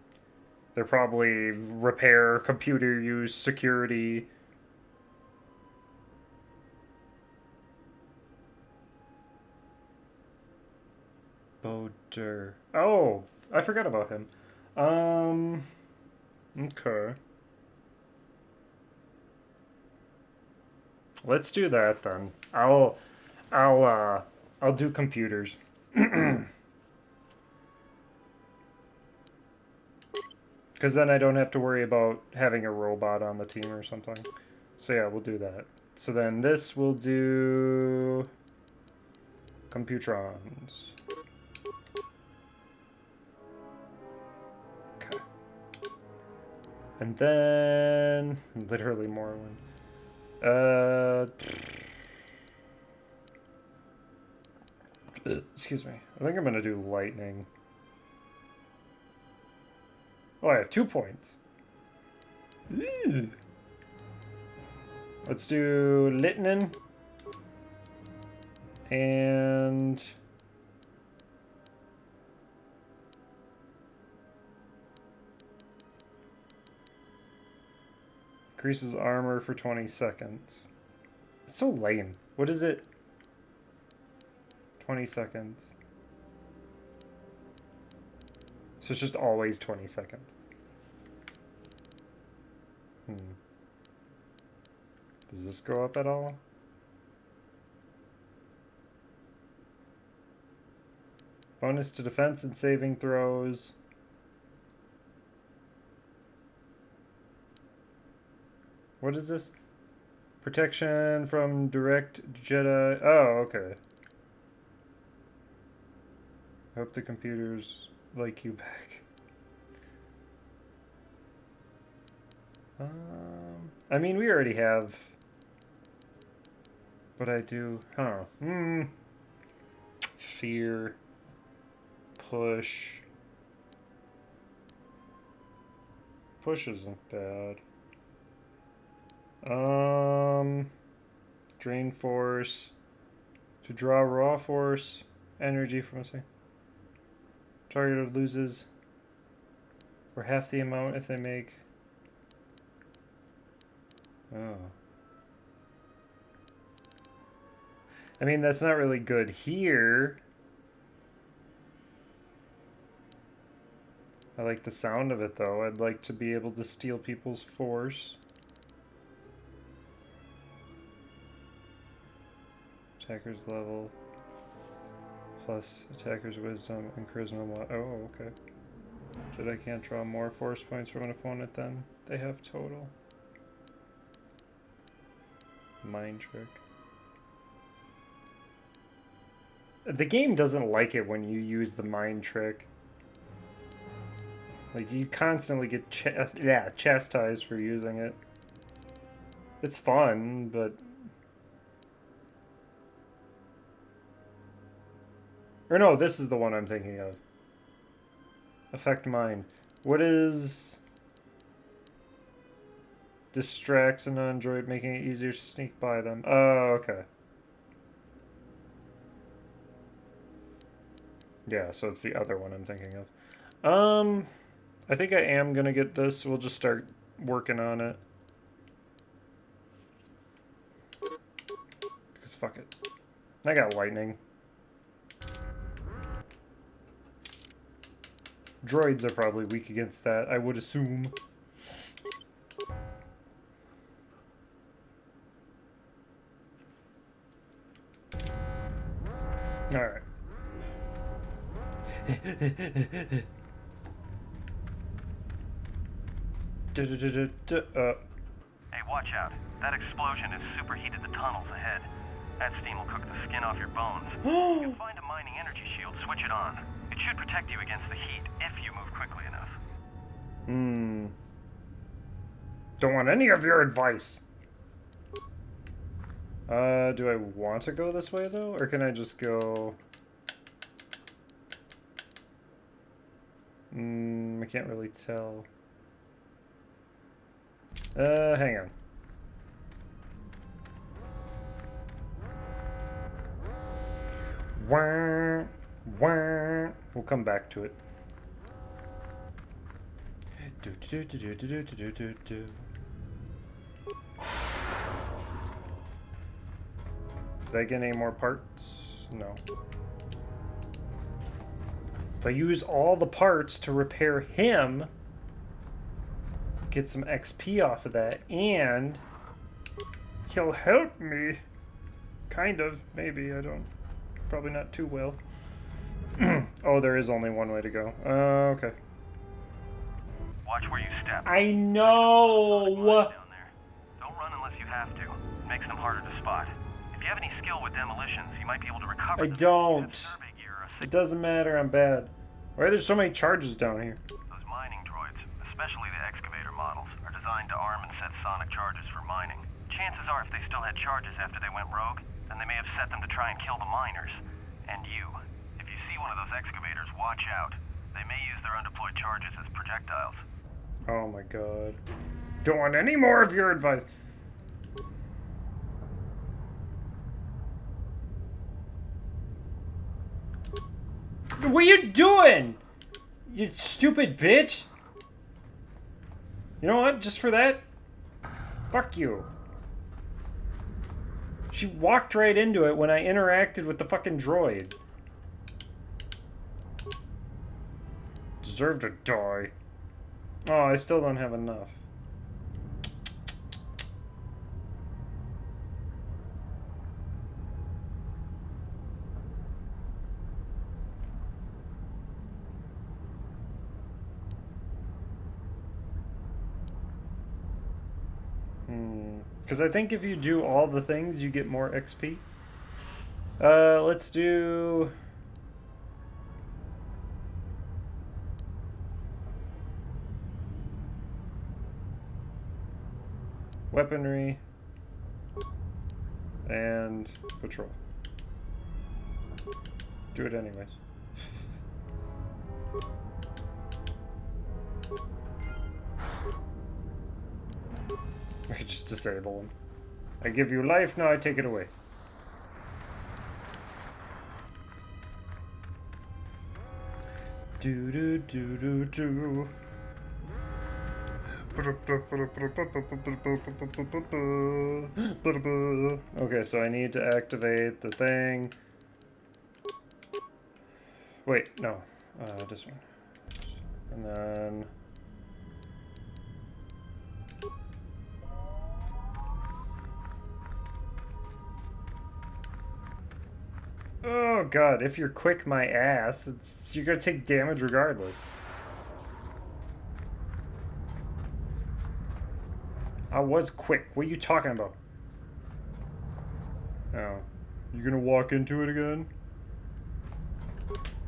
They're probably repair, computer use, security, Boater. Oh, I forgot about him. Okay. Let's do that then. I'll do computers. Because then I don't have to worry about having a robot on the team or something. So yeah, we'll do that. So then this will do Computrons. Okay. And then literally more one. Excuse me. I think I'm gonna do lightning. Oh, I have 2 points. Ooh. Let's do Litnin. And increases armor for 20 seconds. It's so lame. What is it? 20 seconds. So it's just always 20 seconds. Does this go up at all? Bonus to defense and saving throws. What is this? Protection from direct jedi. Oh, okay. Hope the computers like you back. I mean, we already have. But I do. Huh. Fear. Push. Push isn't bad. Drain force. To draw raw force. Energy from a thing. Target loses. For half the amount if they make. Oh. I mean, that's not really good here. I like the sound of it, though. I'd like to be able to steal people's force. Attacker's level. Plus attacker's wisdom and charisma. Oh, okay. Jedi can't draw more force points from an opponent than they have total. Mind trick. The game doesn't like it when you use the mind trick. Like, you constantly get chastised for using it. It's fun, but... Or no, this is the one I'm thinking of. Affect mind. What is... Distracts an android, making it easier to sneak by them. Oh, okay. Yeah, so it's the other one I'm thinking of. I think I am gonna get this. We'll just start working on it. Because fuck it. I got lightning. Droids are probably weak against that, I would assume. Alright. Hey, watch out. That explosion has superheated the tunnels ahead. That steam will cook the skin off your bones. You can find a mining energy shield, switch it on. It should protect you against the heat if you move quickly enough. Don't want any of your advice. Do I want to go this way, though? Or can I just go... I can't really tell. Hang on. Wah, wah. We'll come back to it. Did I get any more parts? No. If I use all the parts to repair him, get some XP off of that, and he'll help me. Kind of, maybe, I don't. Probably not too well. Oh, there is only one way to go. Okay. Watch where you step. I know! Down there. Don't run unless you have to. It makes them harder to spot. If you have any skill with demolitions, you might be able to recover I them. don't. Survey gear or It doesn't matter, I'm bad. Why are there so many charges down here? Those mining droids, especially the excavator models, are designed to arm and set sonic charges for mining. Chances are if they still had charges after they went rogue, then they may have set them to try and kill the miners. And you. If you see one of those excavators, watch out. They may use their undeployed charges as projectiles. Oh my god. Don't want any more of your advice. What are you doing? You stupid bitch. You know what? Just for that, fuck you. She walked right into it when I interacted with the fucking droid. Deserve to die. Oh, I still don't have enough. Because I think if you do all the things, you get more XP. Let's do... weaponry and patrol. Do it anyways. I could just disable him. I give you life, now I take it away. Do do do do do. Okay, so I need to activate the thing. Wait, no. This one. And then... oh god, if you're quick my ass, you're gonna take damage regardless. I was quick. What are you talking about? Oh. You gonna walk into it again?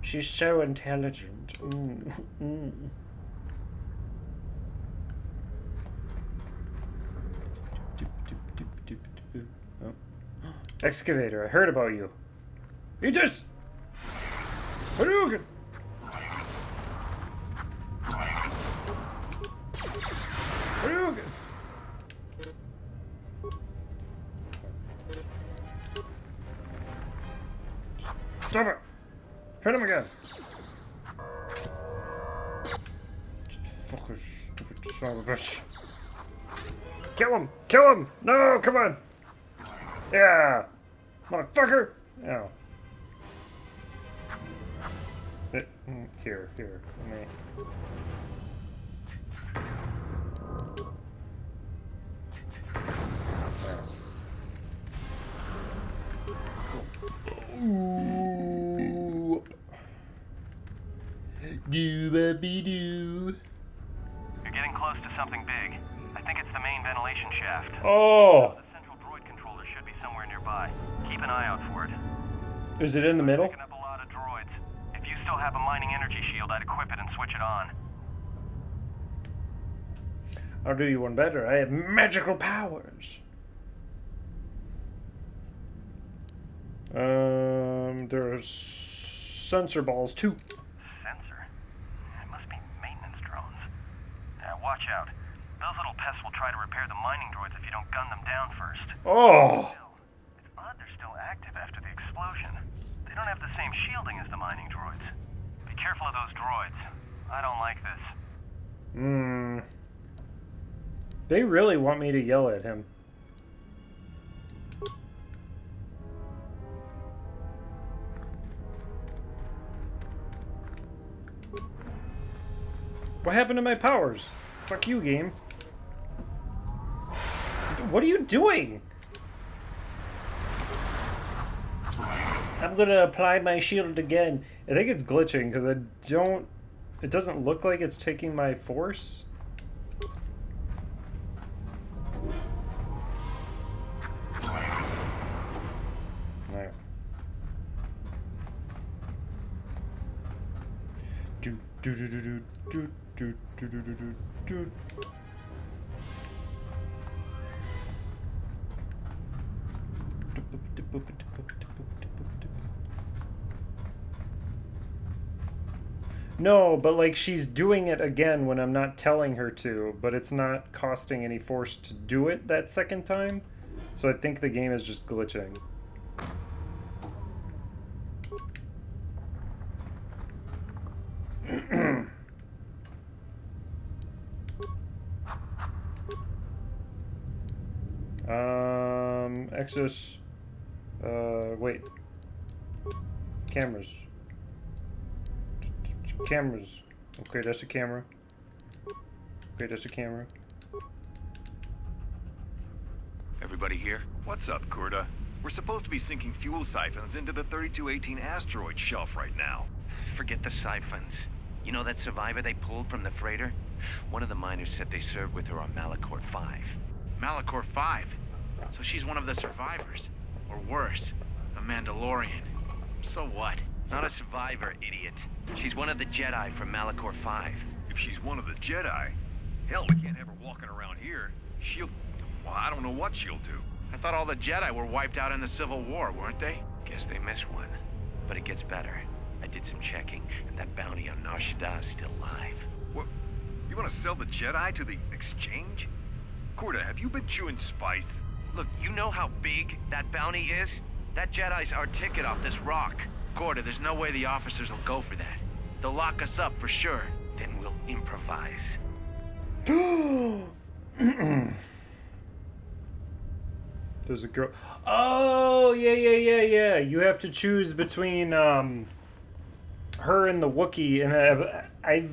She's so intelligent. Oh. Excavator, I heard about you. Eat this! Hadouken! Hadouken! Stop it! Hit him again! Fucking stupid son of a bitch. Kill him! Kill him! No, come on! Yeah! Motherfucker! No. Here, let me... Ooh. Do-ba-be-doo. You're getting close to something big. I think it's the main ventilation shaft. Oh! The central droid controller should be somewhere nearby. Keep an eye out for it. Is it in the middle? Picking up a lot of droids. If you still have a mining energy shield, I'd equip it and switch it on. I'll do you one better. I have magical powers. There's sensor balls too. Sensor? It must be maintenance drones. Watch out. Those little pests will try to repair the mining droids if you don't gun them down first. Oh! It's odd they're still active after the explosion. They don't have the same shielding as the mining droids. Be careful of those droids. I don't like this. They really want me to yell at him. What happened to my powers? Fuck you, game. What are you doing? I'm gonna apply my shield again. I think it's glitching because I don't... It doesn't look like it's taking my force. Alright. Do do do do do do do do do do do. No, but like she's doing it again when I'm not telling her to, but it's not costing any force to do it that second time. So I think the game is just glitching. Access. Wait. Cameras. Cameras. Okay, that's a camera. Okay, that's a camera. Everybody here? What's up, Kurta? We're supposed to be sinking fuel siphons into the 3218 asteroid shelf right now. Forget the siphons. You know that survivor they pulled from the freighter? One of the miners said they served with her on Malachor 5. Malachor 5? So she's one of the survivors. Or worse, a Mandalorian. So what? Not a survivor, idiot. She's one of the Jedi from Malachor 5. If she's one of the Jedi, hell, we can't have her walking around here. She'll... well, I don't know what she'll do. I thought all the Jedi were wiped out in the Civil War, weren't they? Guess they missed one. But it gets better. I did some checking, and that bounty on Nar Shaddaa is still live. What? You want to sell the Jedi to the exchange? Kurta, have you been chewing spice? Look, you know how big that bounty is? That Jedi's our ticket off this rock. Gorda, there's no way the officers will go for that. They'll lock us up for sure. Then we'll improvise. There's a girl. Oh, yeah. You have to choose between her and the Wookiee, and I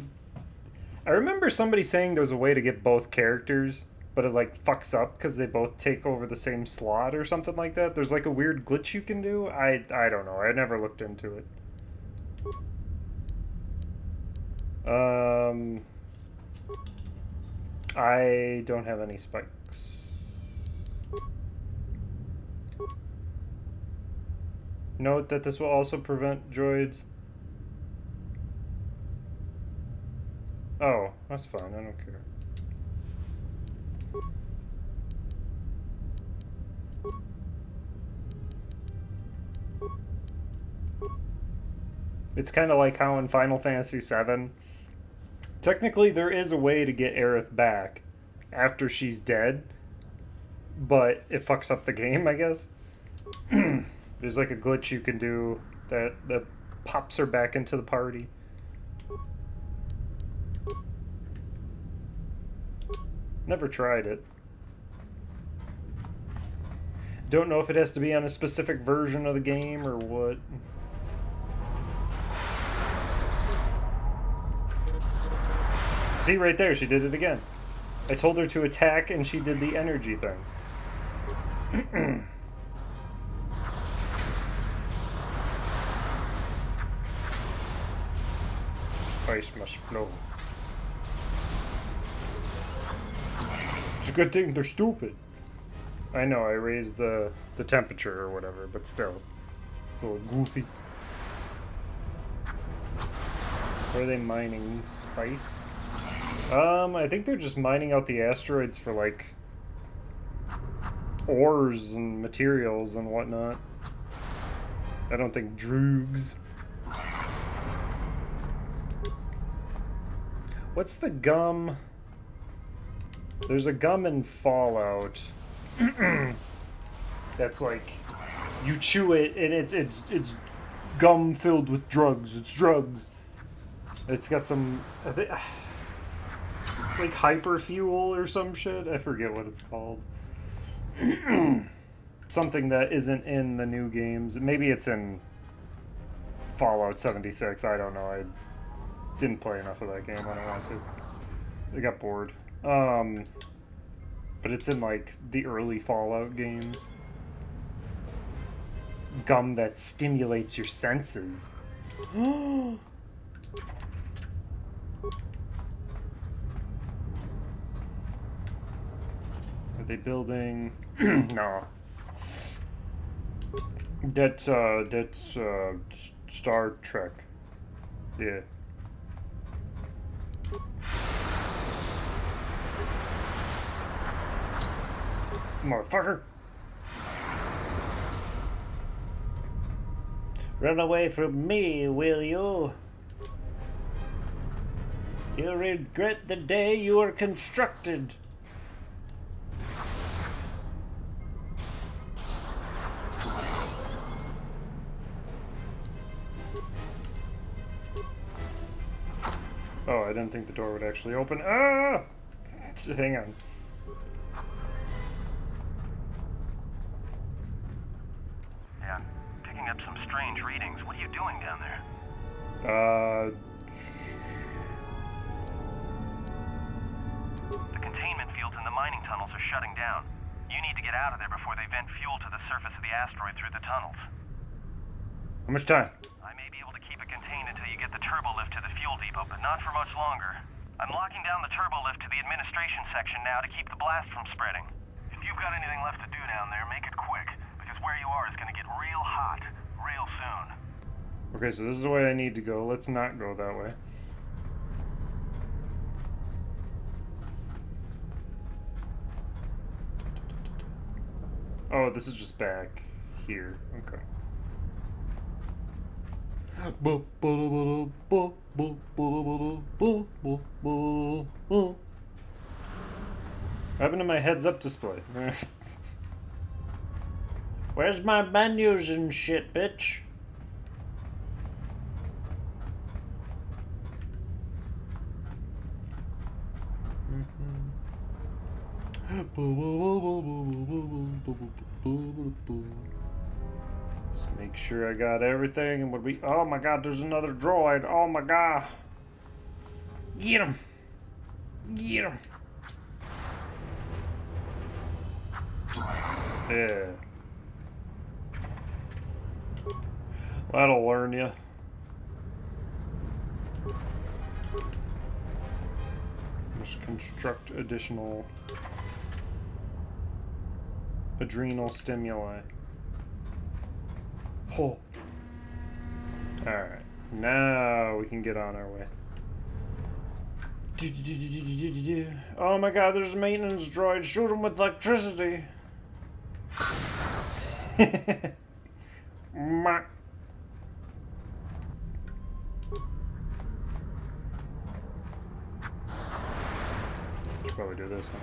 remember somebody saying there's a way to get both characters, but it like fucks up because they both take over the same slot or something like that. There's like a weird glitch you can do. I don't know. I never looked into it. I don't have any spikes. Note that this will also prevent droids. Oh, that's fine. I don't care. It's kind of like how in Final Fantasy VII, technically there is a way to get Aerith back after she's dead, but it fucks up the game, I guess. There's like a glitch you can do that pops her back into the party. Never tried it. Don't know if it has to be on a specific version of the game or what. See, right there, she did it again. I told her to attack and she did the energy thing. Spice must flow. It's a good thing they're stupid. I know, I raised the temperature or whatever, but still. It's a little goofy. Where are they mining spice? I think they're just mining out the asteroids for, like, ores and materials and whatnot. I don't think droogs. What's the gum? There's a gum in Fallout. That's like, you chew it and it's gum filled with drugs. It's drugs. It's got some... like hyperfuel or some shit. I forget what it's called. Something that isn't in the new games. Maybe it's in Fallout 76. I don't know. I didn't play enough of that game. I don't want to. I got bored. But it's in like the early Fallout games. Gum that stimulates your senses. Are they building? No. That's Star Trek. Yeah. Motherfucker. Run away from me, will you? You'll regret the day you were constructed. Oh, I didn't think the door would actually open. Ah! Hang on. Yeah, I'm picking up some strange readings. What are you doing down there? The containment fields in the mining tunnels are shutting down. You need to get out of there before they vent fuel to the surface of the asteroid through the tunnels. How much time? I may be able to keep it contained until you get the turbo lift to the fuel depot, but not for much longer. I'm locking down the turbo lift to the administration section now to keep the blast from spreading. If you've got anything left to do down there, make it quick, because where you are is going to get real hot real soon. Okay, so this is the way I need to go. Let's not go that way. Oh, this is just back here. Okay. What happened to my heads-up display? Where's my menus and shit, bitch? Let's make sure I got everything. And would we? Oh my God! There's another droid. Oh my God! Get him! Get him! Yeah. That'll learn you. Just construct additional adrenal stimuli. Oh. Alright. Now we can get on our way. Oh my God, there's a maintenance droid. Shoot him with electricity. Should probably do this, huh?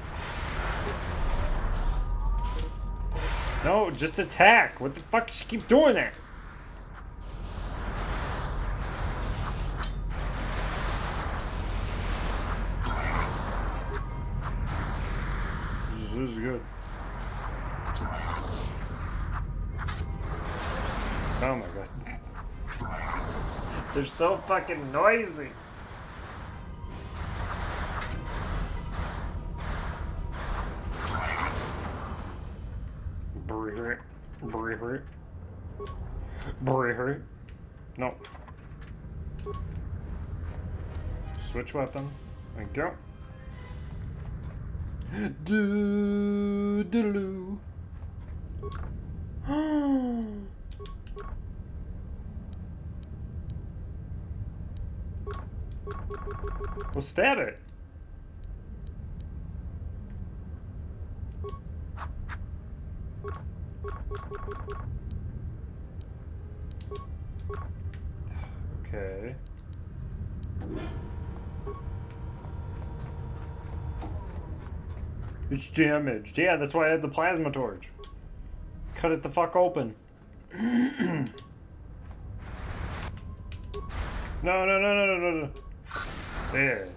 No, just attack. What the fuck? You keep doing that. This is good. Oh my God. They're so fucking noisy. No. Switch weapon. Thank you. Do do do. Well, stab it. Okay. It's damaged. Yeah, that's why I had the plasma torch. Cut it the fuck open. No, no, no, no, no, no, no. There.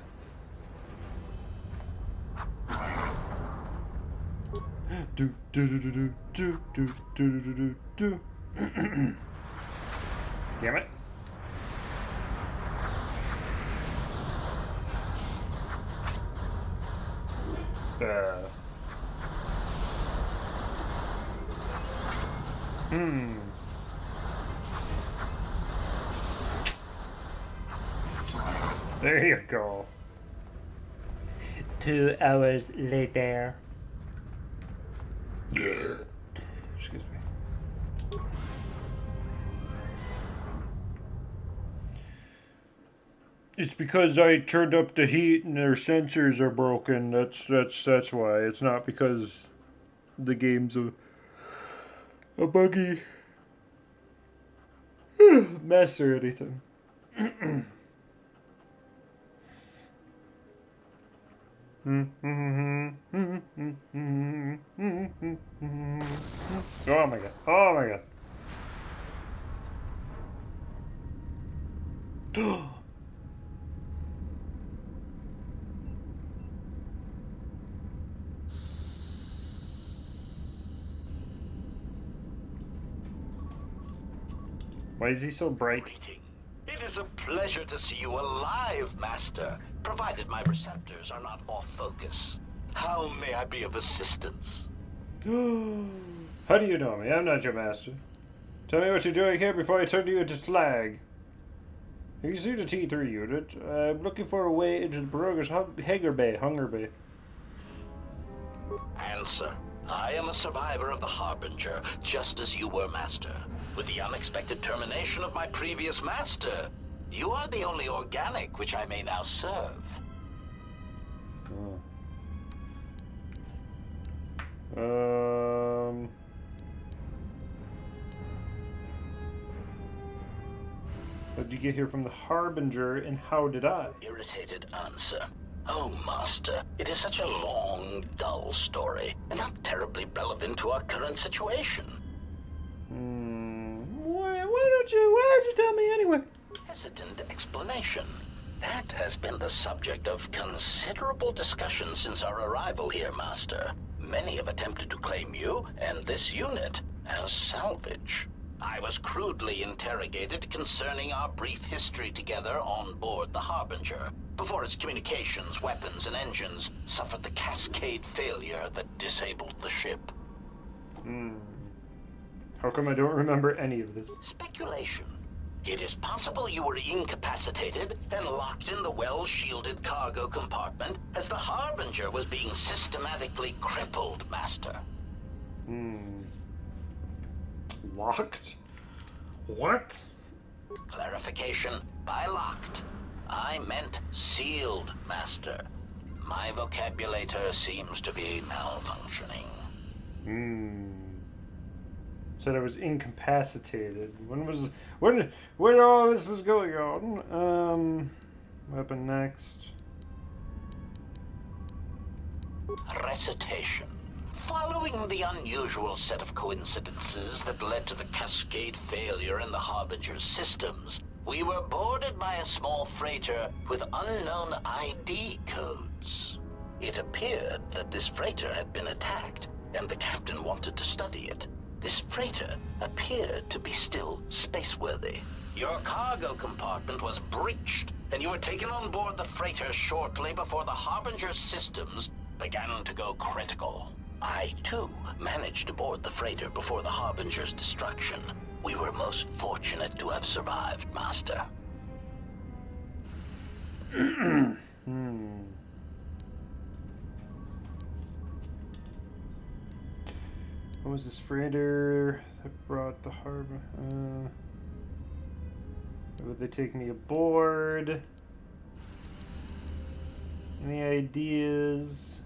Do do do do do do do do do do do. Damn it. There you go. 2 hours later. Excuse me. It's because I turned up the heat and their sensors are broken. That's why. It's not because the game's a buggy mess or anything. Oh my god. Oh my god. Why is he so bright? It is a pleasure to see you alive, Master, provided my receptors are not off focus. How may I be of assistance? How do you know me? I'm not your master. Tell me what you're doing here before I turn you into slag. You see the T3 unit. I'm looking for a way into the Baroga's Hunger Bay. Answer. I am a survivor of the Harbinger, just as you were, Master. With the unexpected termination of my previous master, you are the only organic which I may now serve. How did you get here from the Harbinger, and how did I? Irritated answer. Oh, Master, it is such a long, dull story, and not terribly relevant to our current situation. Why don't you tell me anyway? Hesitant explanation. That has been the subject of considerable discussion since our arrival here, Master. Many have attempted to claim you and this unit as salvage. I was crudely interrogated concerning our brief history together on board the Harbinger, before its communications, weapons, and engines suffered the cascade failure that disabled the ship. How come I don't remember any of this? Speculation. It is possible you were incapacitated and locked in the well-shielded cargo compartment as the Harbinger was being systematically crippled, Master. Locked? What? Clarification. By locked, I meant sealed, Master. My vocabulator seems to be malfunctioning. Said I was incapacitated. When all this was going on? Weapon next. Recitation. Following the unusual set of coincidences that led to the cascade failure in the Harbinger's systems, we were boarded by a small freighter with unknown ID codes. It appeared that this freighter had been attacked, and the captain wanted to study it. This freighter appeared to be still spaceworthy. Your cargo compartment was breached, and you were taken on board the freighter shortly before the Harbinger's systems began to go critical. I, too, managed to board the freighter before the Harbinger's destruction. We were most fortunate to have survived, Master. What was this freighter that brought the harbor? Would they take me aboard? Any ideas?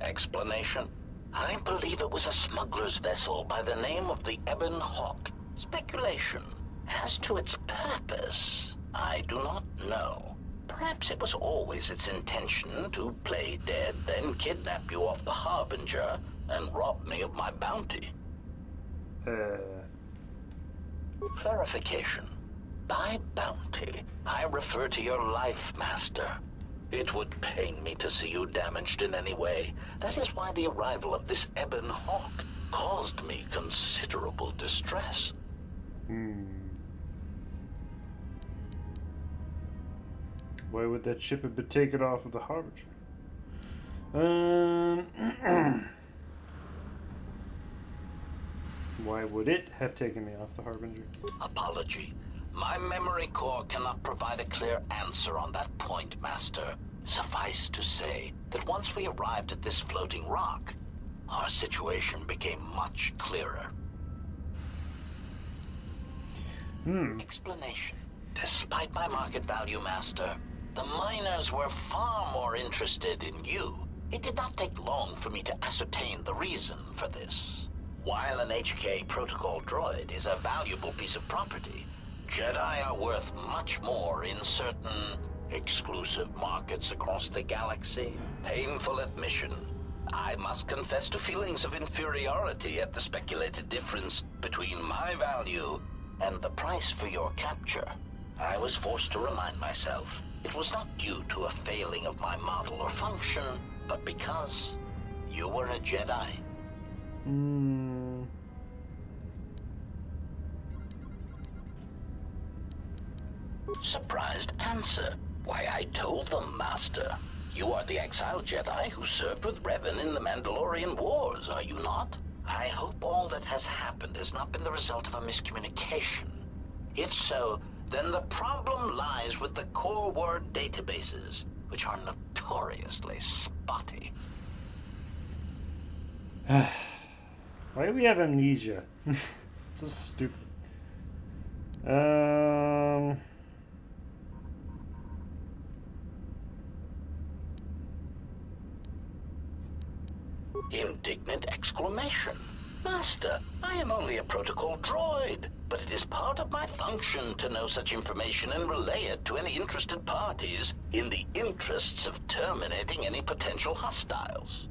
Explanation? I believe it was a smuggler's vessel by the name of the Ebon Hawk. Speculation. As to its purpose, I do not know. Perhaps it was always its intention to play dead, then kidnap you off the Harbinger and rob me of my bounty. Clarification. By bounty, I refer to your life, Master. It would pain me to see you damaged in any way. That is why the arrival of this Ebon Hawk caused me considerable distress. Why would that ship have been taken off of the Harbinger? Why would it have taken me off the Harbinger? Apology. My memory core cannot provide a clear answer on that point, Master. Suffice to say that once we arrived at this floating rock, our situation became much clearer. Explanation. Despite my market value, Master, the miners were far more interested in you. It did not take long for me to ascertain the reason for this. While an HK protocol droid is a valuable piece of property, Jedi are worth much more in certain exclusive markets across the galaxy. Painful admission. I must confess to feelings of inferiority at the speculated difference between my value and the price for your capture. I was forced to remind myself it was not due to a failing of my model or function, but because you were a Jedi. Surprised answer. Why, I told them, Master. You are the exiled Jedi who served with Revan in the Mandalorian Wars, are you not? I hope all that has happened has not been the result of a miscommunication. If so, then the problem lies with the core word databases, which are notoriously spotty. Why do we have amnesia? So stupid. Indignant exclamation. Master, I am only a protocol droid, but it is part of my function to know such information and relay it to any interested parties in the interests of terminating any potential hostiles.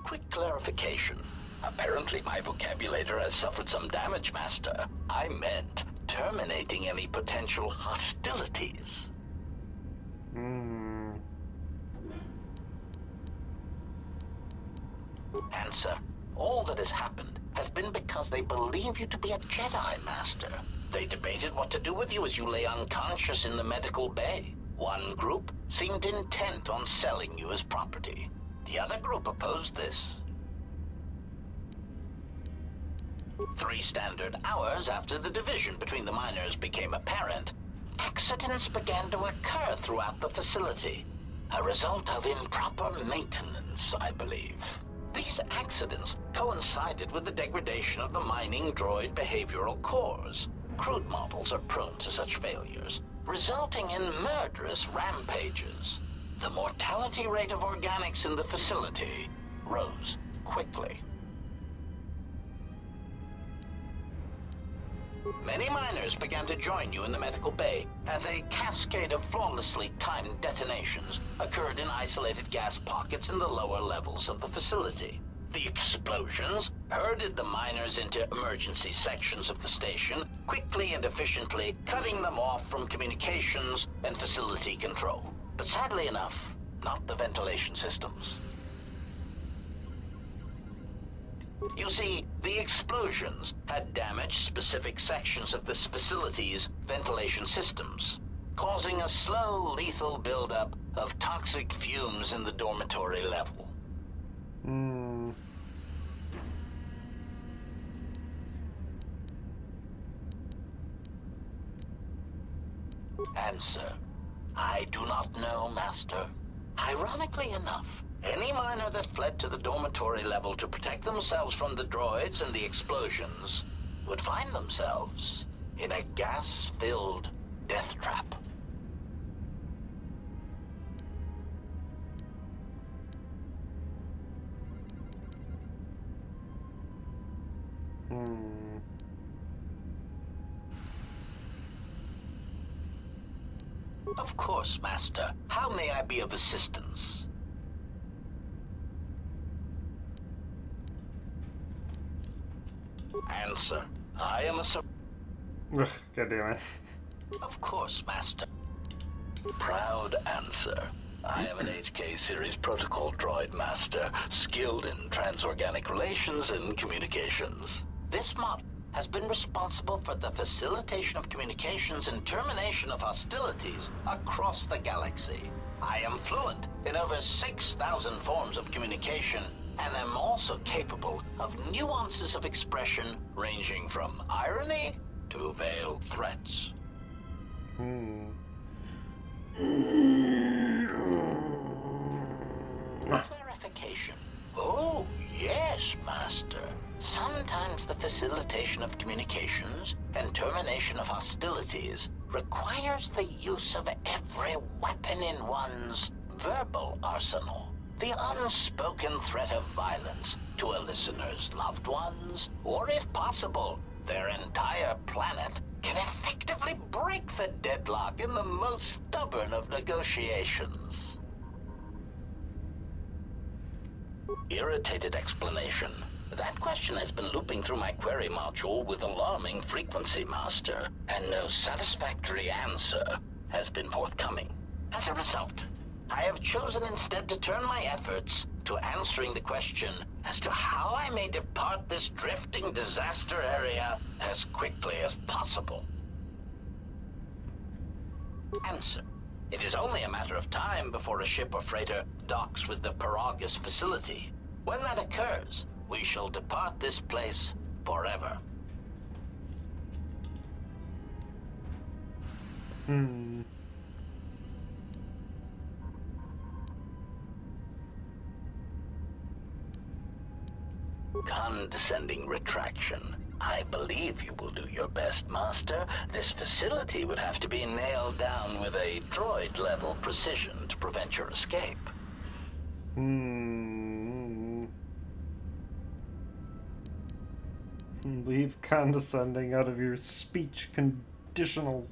Quick clarification. Apparently my vocabulator has suffered some damage, Master. I meant terminating any potential hostilities. Answer. All that has happened has been because they believe you to be a Jedi, Master. They debated what to do with you as you lay unconscious in the medical bay. One group seemed intent on selling you as property. The other group opposed this. 3 standard hours after the division between the miners became apparent, accidents began to occur throughout the facility. A result of improper maintenance, I believe. These accidents coincided with the degradation of the mining droid behavioral cores. Crude models are prone to such failures, resulting in murderous rampages. The mortality rate of organics in the facility rose quickly. Many miners began to join you in the medical bay as a cascade of flawlessly timed detonations occurred in isolated gas pockets in the lower levels of the facility. The explosions herded the miners into emergency sections of the station, quickly and efficiently cutting them off from communications and facility control. But sadly enough, not the ventilation systems. You see, the explosions had damaged specific sections of this facility's ventilation systems, causing a slow, lethal buildup of toxic fumes in the dormitory level. Answer. I do not know, Master. Ironically enough, any miner that fled to the dormitory level to protect themselves from the droids and the explosions would find themselves in a gas-filled death trap. Of course, Master. How may I be of assistance? Answer. I am a Ugh, God damn it. Of course, Master. Proud answer. I am an HK series protocol droid master, skilled in transorganic relations and communications. This model has been responsible for the facilitation of communications and termination of hostilities across the galaxy. I am fluent in over 6,000 forms of communication, and am also capable of nuances of expression ranging from irony to veiled threats. Clarification. Oh, yes, Master. Sometimes the facilitation of communications and termination of hostilities requires the use of every weapon in one's verbal arsenal. The unspoken threat of violence to a listener's loved ones, or if possible, their entire planet, can effectively break the deadlock in the most stubborn of negotiations. Irritated explanation. That question has been looping through my query module with alarming frequency, Master, and no satisfactory answer has been forthcoming. As a result, I have chosen instead to turn my efforts to answering the question as to how I may depart this drifting disaster area as quickly as possible. Answer. It is only a matter of time before a ship or freighter docks with the Paragus facility. When that occurs, we shall depart this place forever. Condescending retraction. I believe you will do your best, Master. This facility would have to be nailed down with a droid-level precision to prevent your escape. Leave condescending out of your speech conditionals.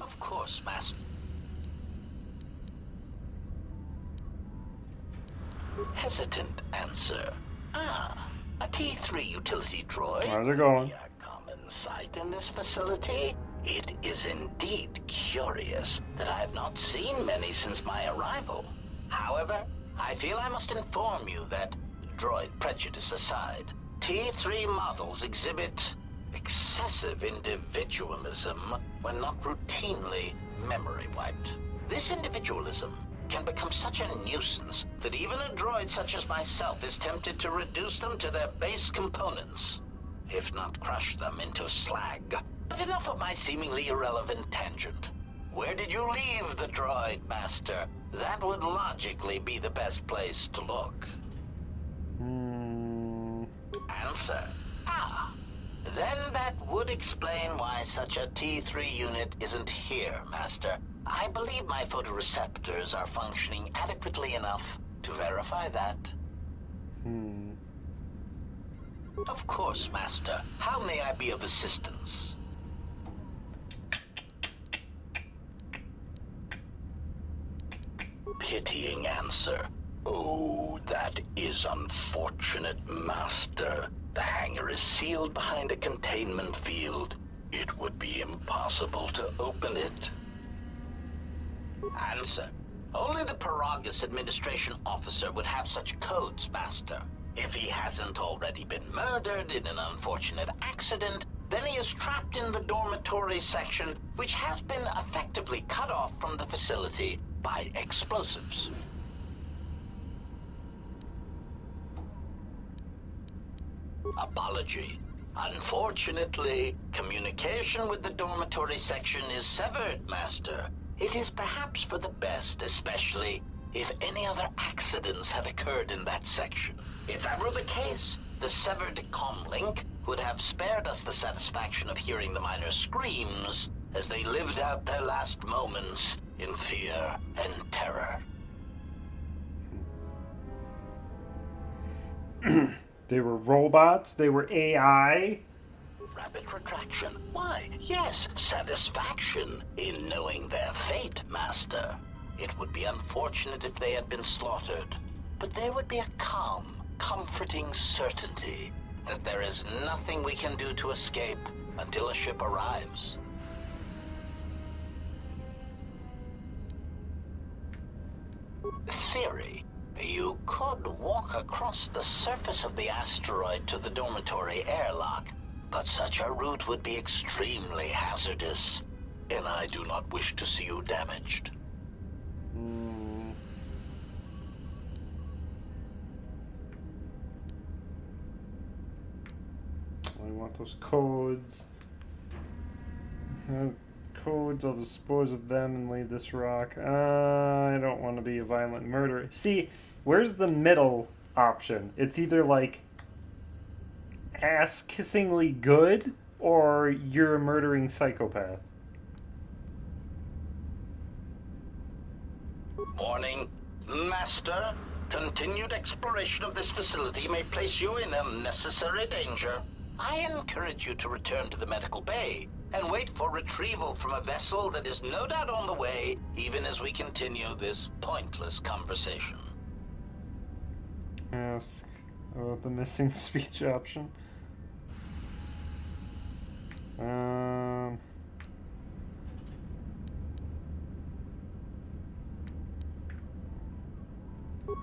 Of course, Master. Hesitant answer. A T3 utility droid. How's it going? A common sight in this facility. It is indeed curious that I have not seen many since my arrival. However, I feel I must inform you that, droid prejudice aside, T3 models exhibit excessive individualism when not routinely memory wiped. This individualism can become such a nuisance that even a droid such as myself is tempted to reduce them to their base components, if not crush them into slag. But enough of my seemingly irrelevant tangent. Where did you leave the droid, Master? That would logically be the best place to look. Answer. Then that would explain why such a T3 unit isn't here, Master. I believe my photoreceptors are functioning adequately enough to verify that. Of course, Master. How may I be of assistance? Pitying answer. Oh, that is unfortunate, Master. The hangar is sealed behind a containment field. It would be impossible to open it. Answer. Only the Paragus administration officer would have such codes, Master. If he hasn't already been murdered in an unfortunate accident, then he is trapped in the dormitory section, which has been effectively cut off from the facility by explosives. Apology. Unfortunately, communication with the dormitory section is severed, Master. It is perhaps for the best, especially if any other accidents had occurred in that section. If that were the case, the severed comlink would have spared us the satisfaction of hearing the miners' screams as they lived out their last moments in fear and terror. They were robots? They were AI? Rapid retraction. Why, yes, satisfaction in knowing their fate, Master. It would be unfortunate if they had been slaughtered, but there would be a calm, comforting certainty that there is nothing we can do to escape until a ship arrives. Theory. You could walk walk across the surface of the asteroid to the dormitory airlock, but such a route would be extremely hazardous, and I do not wish to see you damaged. I want those codes. Codes, I'll dispose of them and leave this rock. I don't want to be a violent murderer. See, where's the middle option? It's either like ass-kissingly good or you're a murdering psychopath. Warning, Master. Continued exploration of this facility may place you in unnecessary danger. I encourage you to return to the medical bay and wait for retrieval from a vessel that is no doubt on the way, even as we continue this pointless conversation. Ask about the missing speech option.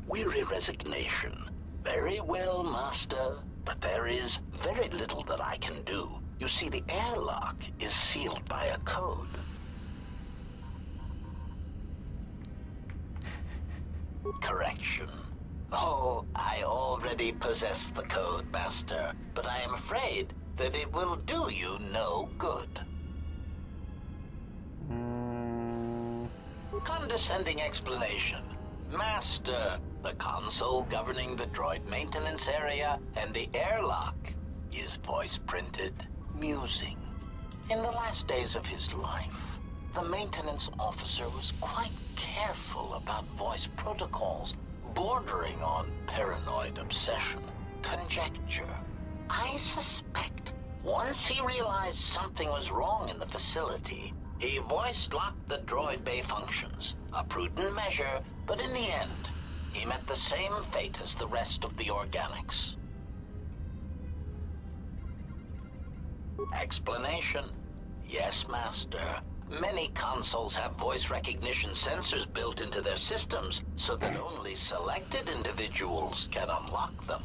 Weary resignation. Very well, Master, but there is very little that I can do. You see, the airlock is sealed by a code. Correction. Oh, I already possess the code, Master, but I am afraid that it will do you no good. Condescending explanation. Master, the console governing the droid maintenance area and the airlock is voice-printed, musing. In the last days of his life, the maintenance officer was quite careful about voice protocols, bordering on paranoid obsession. Conjecture. I suspect once he realized something was wrong in the facility, he voice-locked the droid bay functions. A prudent measure, but in the end, he met the same fate as the rest of the organics. Explanation. Yes, Master. Many consoles have voice recognition sensors built into their systems so that only selected individuals can unlock them.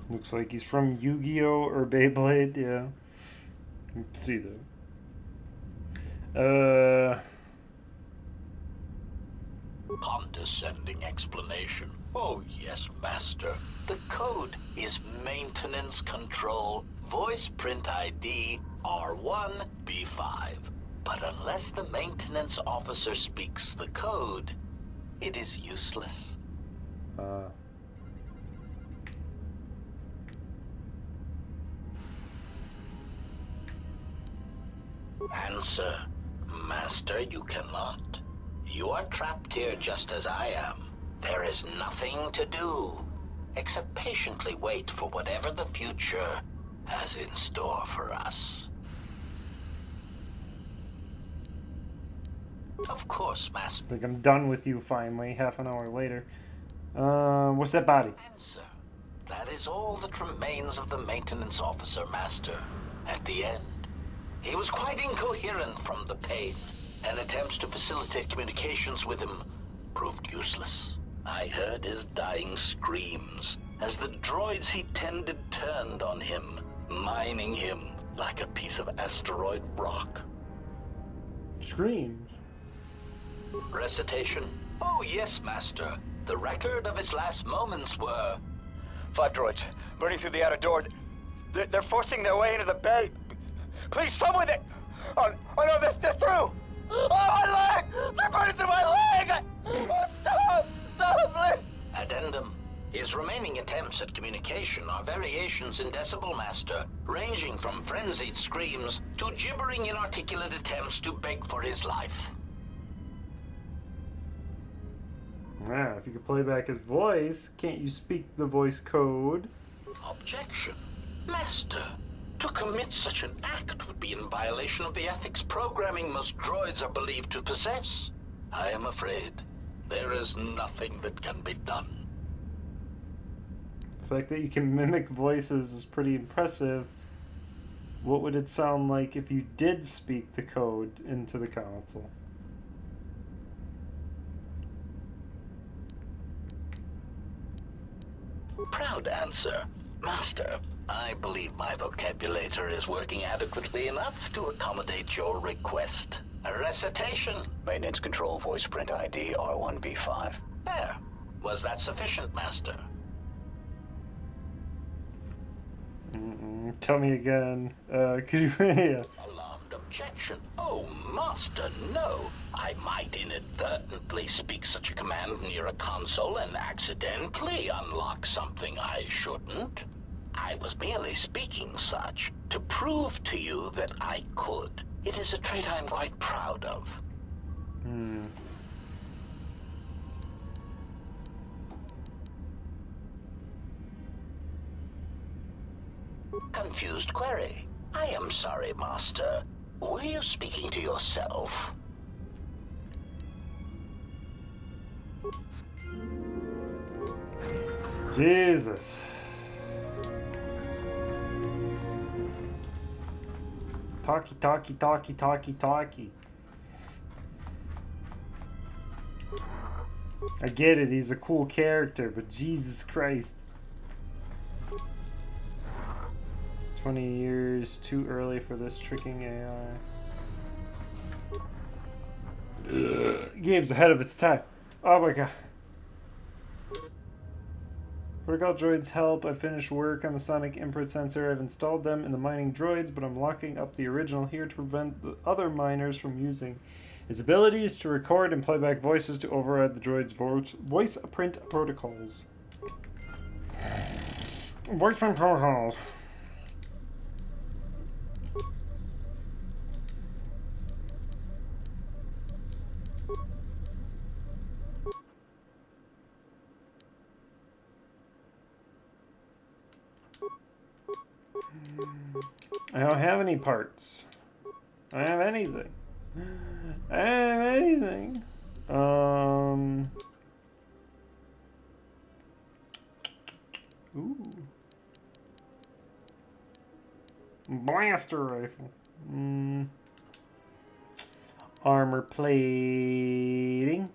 Looks like he's from Yu-Gi-Oh! Or Beyblade, yeah. You can see that. Condescending explanation. Oh, yes, Master. The code is Maintenance Control Voice Print ID R1B5. But unless the maintenance officer speaks the code, it is useless. Answer. Master, you cannot. You are trapped here just as I am. There is nothing to do, except patiently wait for whatever the future has in store for us. Of course, Master. Like I'm done with you finally, half an hour later. What's that body? Answer. That is all that remains of the maintenance officer, Master. At the end, he was quite incoherent from the pain, and attempts to facilitate communications with him proved useless. I heard his dying screams as the droids he tended turned on him, mining him like a piece of asteroid rock. Screams? Recitation? Oh, yes, Master. The record of his last moments were... 5 droids, burning through the outer door. They're forcing their way into the bay. Please, someone that... Oh no, they're through! Oh, my leg! They're burning through my leg! Oh, stop, please! Addendum. His remaining attempts at communication are variations in decibel, Master, ranging from frenzied screams to gibbering inarticulate attempts to beg for his life. Ah, if you could play back his voice, can't you speak the voice code? Objection. Master, to commit such an act would be in violation of the ethics programming most droids are believed to possess. I am afraid there is nothing that can be done. The fact that you can mimic voices is pretty impressive. What would it sound like if you did speak the code into the console? Proud answer. Master, I believe my vocabulator is working adequately enough to accommodate your request. A recitation. Maintenance control voice print ID R1V5. There. Was that sufficient, Master? Tell me again. Could you... yeah. Alarmed objection. Oh, Master, no. I might inadvertently speak such a command near a console and accidentally unlock something I shouldn't. I was merely speaking such to prove to you that I could. It is a trait I'm quite proud of. Confused query. I am sorry, Master. Were you speaking to yourself? Jesus. Talkie. I get it, he's a cool character, but Jesus Christ. 20 years too early for this tricking AI. Game's ahead of its time. Oh my god. Protocol droids help. I finished work on the sonic input sensor. I've installed them in the mining droids, but I'm locking up the original here to prevent the other miners from using its abilities to record and play back voices to override the droid's voice print protocols. Voice print protocols. I don't have any parts. I don't have anything. I don't have anything. Ooh. Blaster rifle. Armor plating.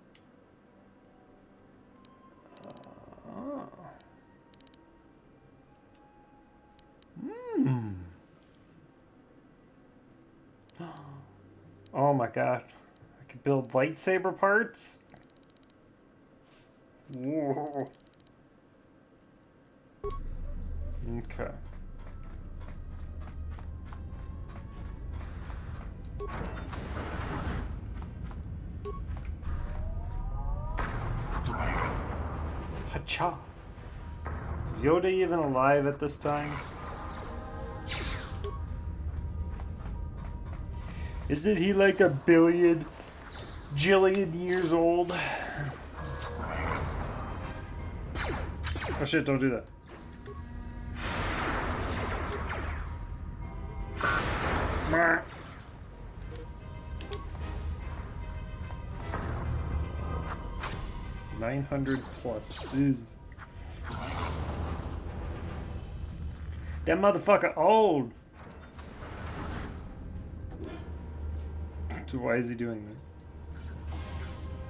Oh my god. I could build lightsaber parts? Whoa. Okay. Hacha. Is Yoda even alive at this time? Isn't he like a billion, jillion years old? Oh shit, don't do that. Nah. $900 plus. Jeez. That motherfucker old. So why is he doing that?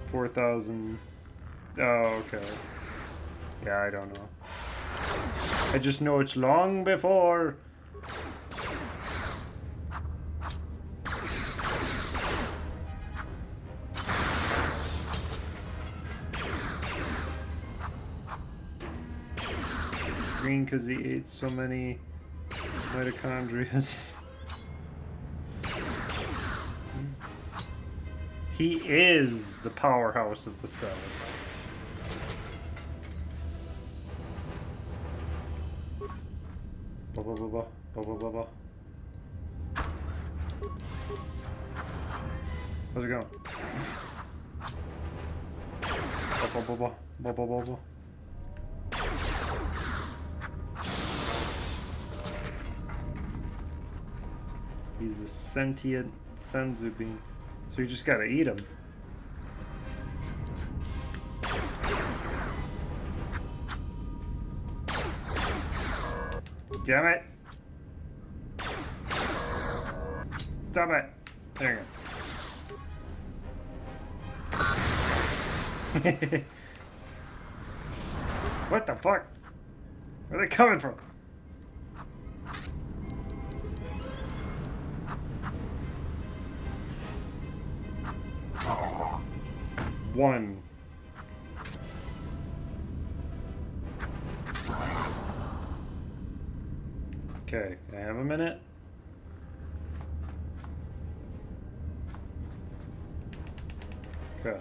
4,000. Oh, okay. Yeah, I don't know. I just know it's long before. Green because he ate so many mitochondria. He is the powerhouse of the cell. Blah, blah, blah, blah, blah, blah, blah, blah. How's it going? Blah, blah, blah, blah, blah, blah, blah, blah. He's a sentient senzu being. So you just gotta eat him. Damn it! Stop it! There you go. What the fuck? Where are they coming from? One. Okay, can I have a minute? Okay.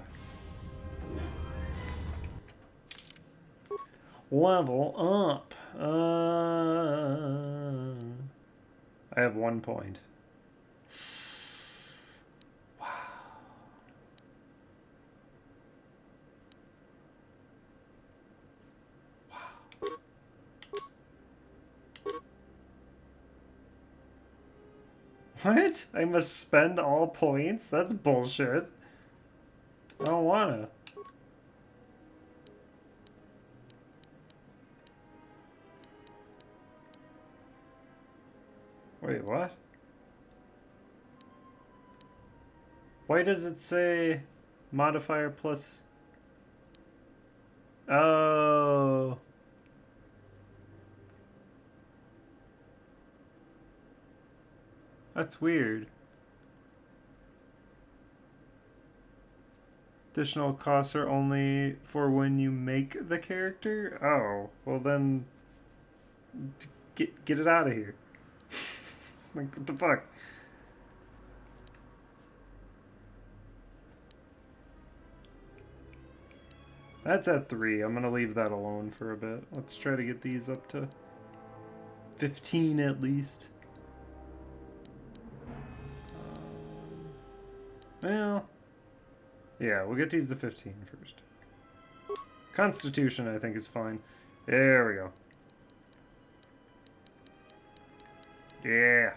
Level up. I have 1 point. Wow. Wow. What? I must spend all points? That's bullshit. I don't wanna. Wait, what? Why does it say modifier plus... Oh. That's weird. Additional costs are only for when you make the character? Oh, well then... Get it out of here. Like, what the fuck? That's at 3. I'm gonna leave that alone for a bit. Let's try to get these up to 15 at least. Well, yeah, we'll get these to 15 first. Constitution, I think, is fine. There we go. Yeah.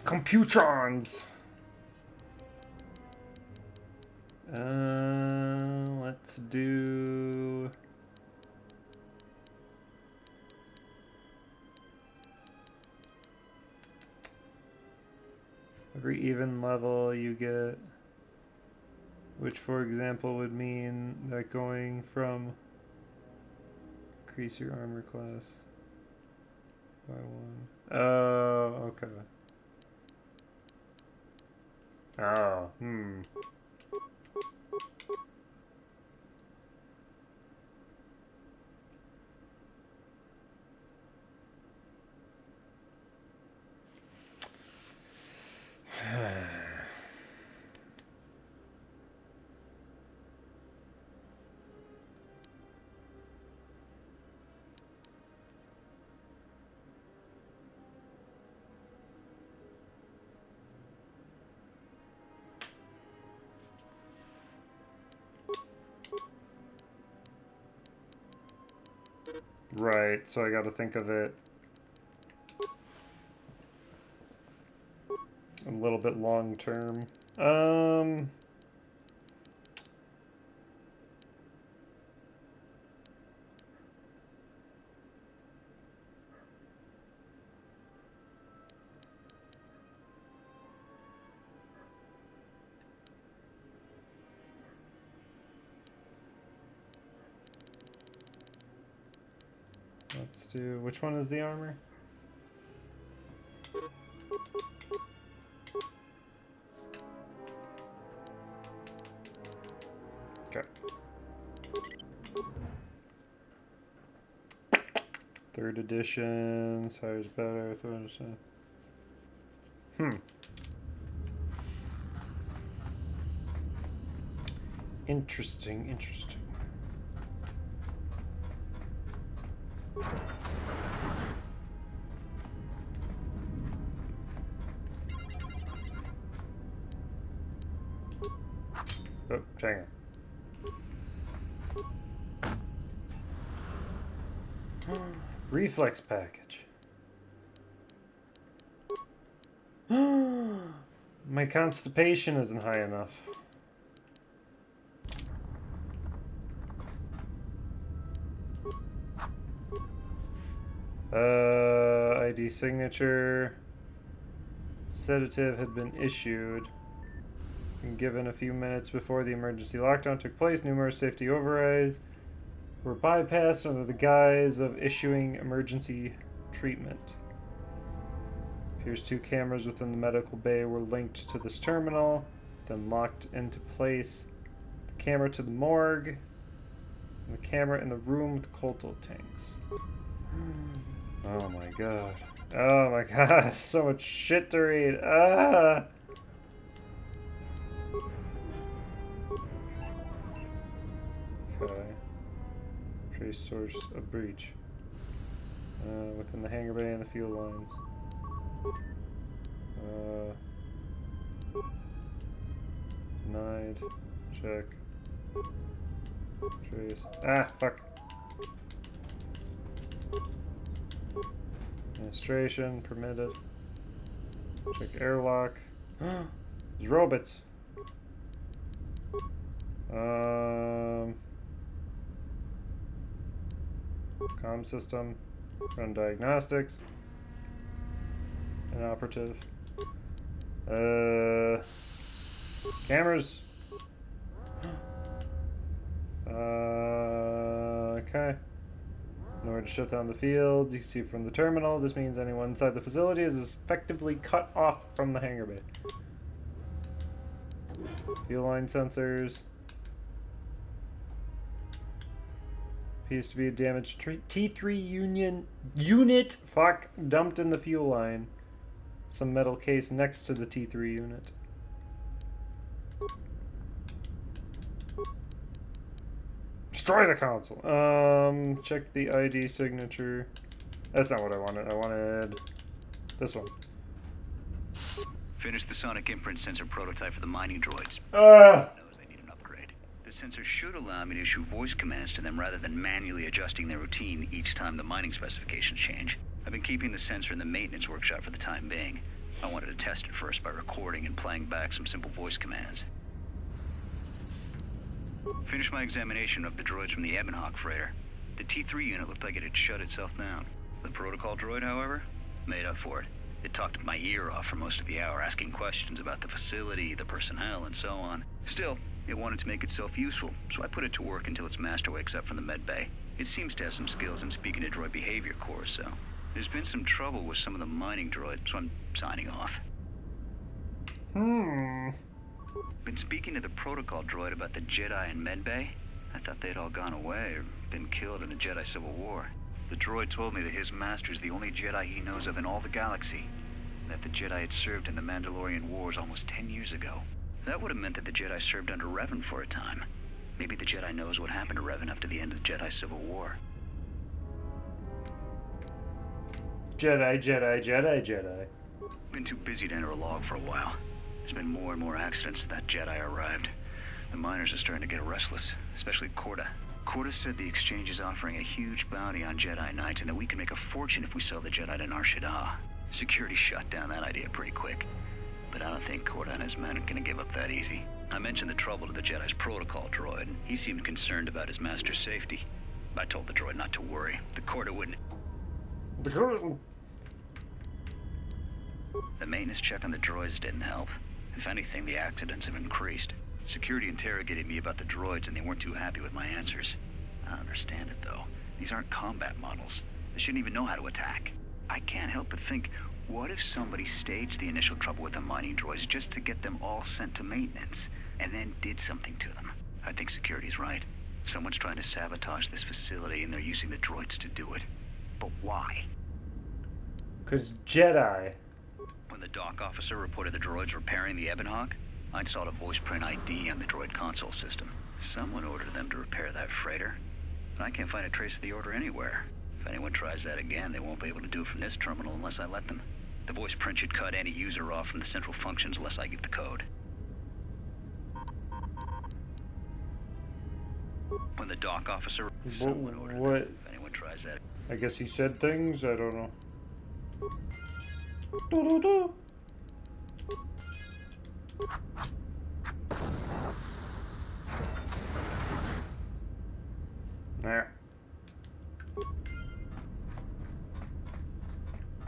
Computrons! Let's do... Every even level you get, which for example would mean that going from increase your armor class by 1. Oh, okay. Oh, right, so I gotta think of it a little bit long term. Let's do, which one is the armor? Okay. 3rd edition, size better, 3rd edition. Interesting, interesting. Oh, dang it. Reflex package. My constipation isn't high enough. ID signature. Sedative had been issued. And given a few minutes before the emergency lockdown took place, numerous safety overrides were bypassed under the guise of issuing emergency treatment. Appears 2 cameras within the medical bay were linked to this terminal, then locked into place. The camera to the morgue, and the camera in the room with the colto tanks. Oh my god. Oh my god, so much shit to read. Ah! Okay. Trace source of breach. Within the hangar bay and the fuel lines. Denied. Check. Trace. Ah, fuck. Administration permitted. Check airlock. There's robots. Comm system. Run diagnostics. Inoperative. Cameras. Okay. Nowhere to shut down the field. You can see from the terminal. This means anyone inside the facility is effectively cut off from the hangar bay. Fuel line sensors. Appears to be a damaged T3 unit. Fuck. Dumped in the fuel line. Some metal case next to the T3 unit. Destroy the console. Check the ID signature. That's not what I wanted. I wanted this one. Finish the sonic imprint sensor prototype for the mining droids. Knows they need an upgrade. The sensor should allow me to issue voice commands to them rather than manually adjusting their routine each time the mining specifications change. I've been keeping the sensor in the maintenance workshop for the time being. I wanted to test it first by recording and playing back some simple voice commands. Finished my examination of the droids from the Ebonhawk freighter. The T3 unit looked like it had shut itself down. The protocol droid, however, made up for it. It talked my ear off for most of the hour, asking questions about the facility, the personnel, and so on. Still, it wanted to make itself useful, so I put it to work until its master wakes up from the med bay. It seems to have some skills in speaking to droid behavior course, so there's been some trouble with some of the mining droids, so I'm signing off. Been speaking to the protocol droid about the Jedi and medbay. I thought they'd all gone away or been killed in the Jedi Civil War. The droid told me that his master's the only Jedi he knows of in all the galaxy, and that the Jedi had served in the Mandalorian Wars almost 10 years ago. That would have meant that the Jedi served under Revan for a time. Maybe the Jedi knows what happened to Revan after the end of the Jedi Civil War. Jedi, Jedi, Jedi, Jedi. Been too busy to enter a log for a while. There's been more and more accidents since that Jedi arrived. The miners are starting to get restless, especially Corda. Corda said the exchange is offering a huge bounty on Jedi Knights and that we can make a fortune if we sell the Jedi to Nar Shaddaa. Security shot down that idea pretty quick. But I don't think Corda and his men are gonna give up that easy. I mentioned the trouble to the Jedi's protocol droid, and he seemed concerned about his master's safety. I told the droid not to worry. The Corda wouldn't... The maintenance check on the droids didn't help. If anything, the accidents have increased. Security interrogated me about the droids and they weren't too happy with my answers. I don't understand it, though. These aren't combat models. They shouldn't even know how to attack. I can't help but think, what if somebody staged the initial trouble with the mining droids just to get them all sent to maintenance, and then did something to them? I think security's right. Someone's trying to sabotage this facility and they're using the droids to do it. But why? 'Cause Jedi. When the dock officer reported the droids repairing the Ebonhawk, I installed a voice print ID on the droid console system. Someone ordered them to repair that freighter, but I can't find a trace of the order anywhere. If anyone tries that again, they won't be able to do it from this terminal unless I let them. The voice print should cut any user off from the central functions unless I give the code. When the dock officer... Someone ordered What? them. If anyone tries that... I guess he said things? I don't know. Do-do-do. There.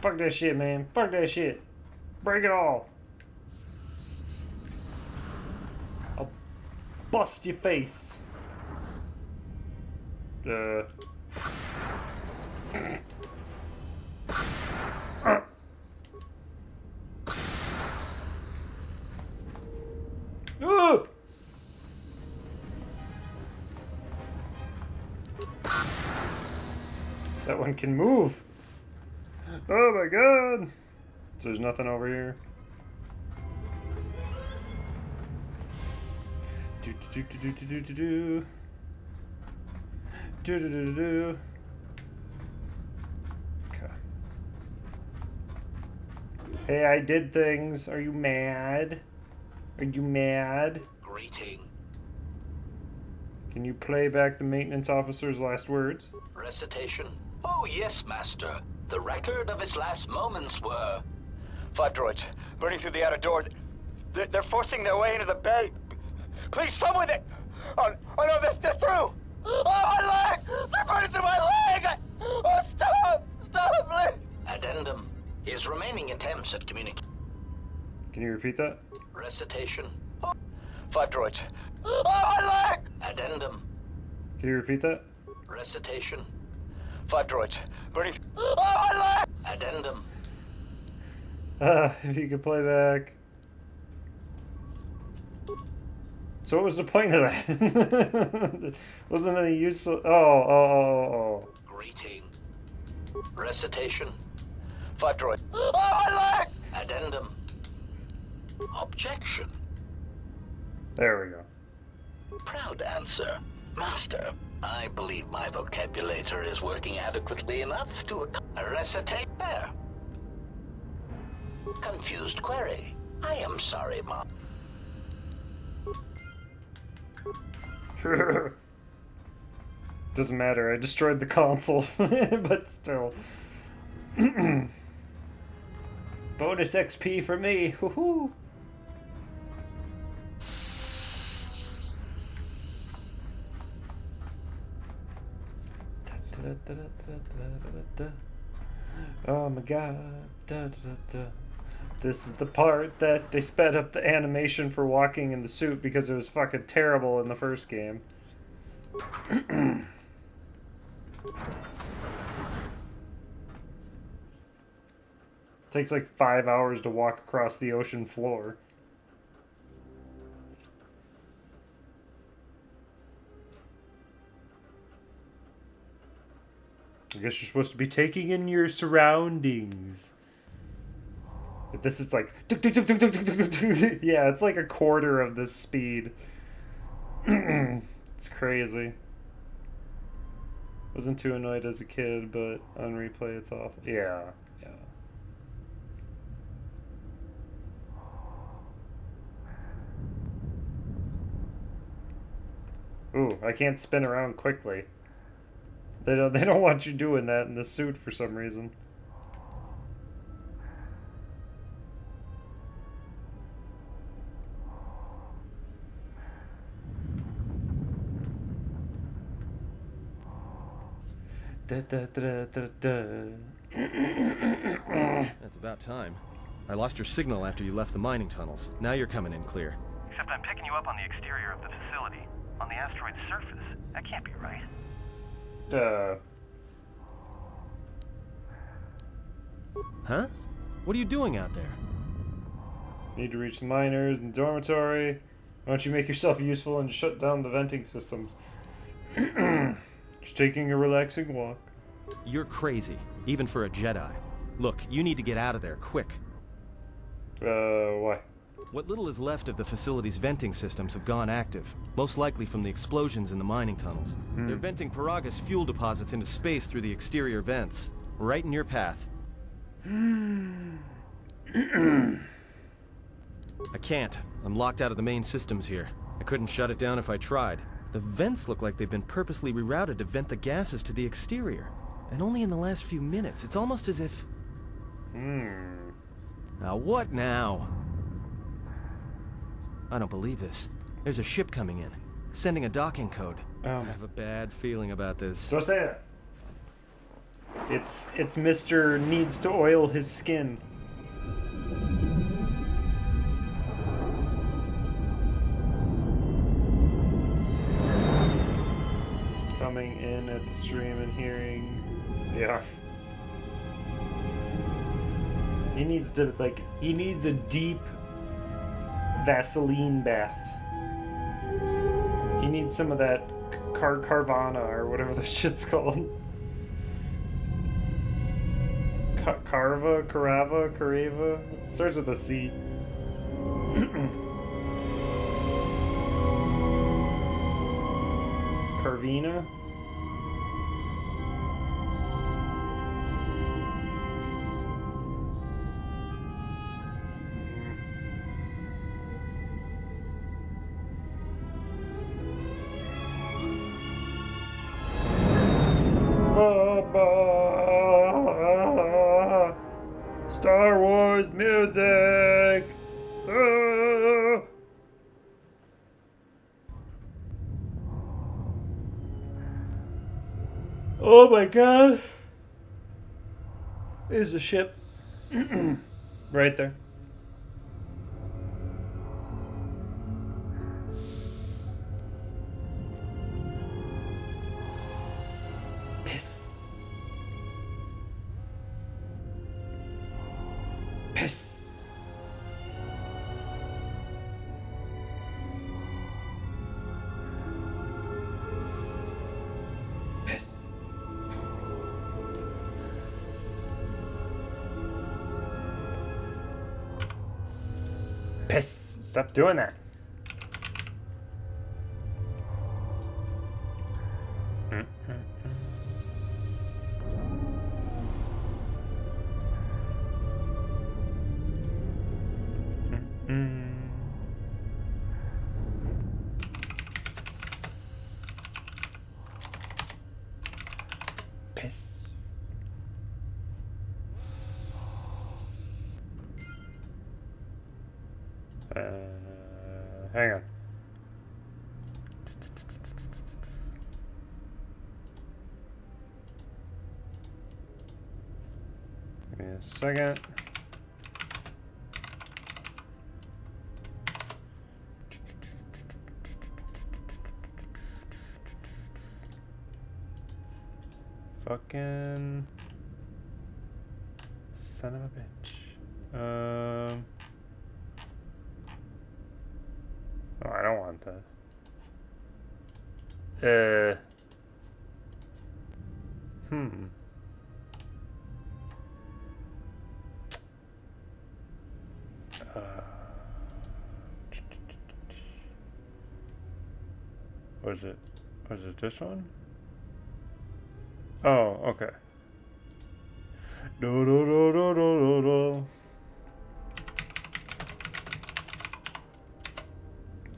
Fuck that shit, man. Fuck that shit. Break it all. I'll bust your face. That one can move. Oh my god. So there's nothing over here. Do do do do do do do do. Do do do do do. Okay. Hey, I did things. Are you mad? Are you mad? Greeting. Can you play back the maintenance officer's last words? Recitation. Oh, yes, Master. The record of his last moments were... 5 droids, burning through the outer door. They're forcing their way into the bay. Please, someone that... Oh no, they're through! Oh, my leg! They're burning through my leg! Oh, stop! Stop, please! Addendum. His remaining attempts at communication... Can you repeat that? Recitation. 5 droids. Oh, my leg! Addendum. Can you repeat that? Recitation. 5 droids, burning... Oh, my leg! Addendum. If you could play back. So what was the point of that? Wasn't any useful. Oh. Greeting. Recitation. 5 droids. Oh, my leg! Addendum. Objection. There we go. Proud answer. Master, I believe my vocabulator is working adequately enough to recitate there. Confused query. I am sorry, Mom. Doesn't matter, I destroyed the console, but still. Bonus XP for me, woohoo! Oh my god. This is the part that they sped up the animation for walking in the suit because it was fucking terrible in the first game. Takes like 5 hours to walk across the ocean floor. I guess you're supposed to be taking in your surroundings. But this is like... Yeah, it's like a quarter of this speed. It's crazy. Wasn't too annoyed as a kid, but on replay it's awful. Yeah. Ooh, I can't spin around quickly. They don't want you doing that in the suit for some reason. That's about time. I lost your signal after you left the mining tunnels. Now you're coming in clear. Except I'm picking you up on the exterior of the facility, on the asteroid's surface. That can't be right. Huh? What are you doing out there? Need to reach the miners in the dormitory. Why don't you make yourself useful and shut down the venting systems? Just taking a relaxing walk. You're crazy, even for a Jedi. Look, you need to get out of there, quick. Why? What little is left of the facility's venting systems have gone active, most likely from the explosions in the mining tunnels. They're venting Paraga's fuel deposits into space through the exterior vents, right in your path. I can't. I'm locked out of the main systems here. I couldn't shut it down if I tried. The vents look like they've been purposely rerouted to vent the gases to the exterior. And only in the last few minutes. It's almost as if... Now what now? I don't believe this. There's a ship coming in, sending a docking code. I have a bad feeling about this. Don't say that. It's Mr. Needs to oil his skin. Coming listening in at the stream and hearing. Yeah. He needs to, like, he needs a deep Vaseline bath. He needs some of that Carvana or whatever the shit's called. Carava? It starts with a C. Carvina? Star Wars music! Ah! Oh my god! There's a ship. Right there. Piss. Piss. Piss. Piss. Stop doing that. Piss. Hang on. Give me a second. Fucking son of a bitch. Oh, I don't want this. Was it this one? Oh, okay. Do do do do do do do.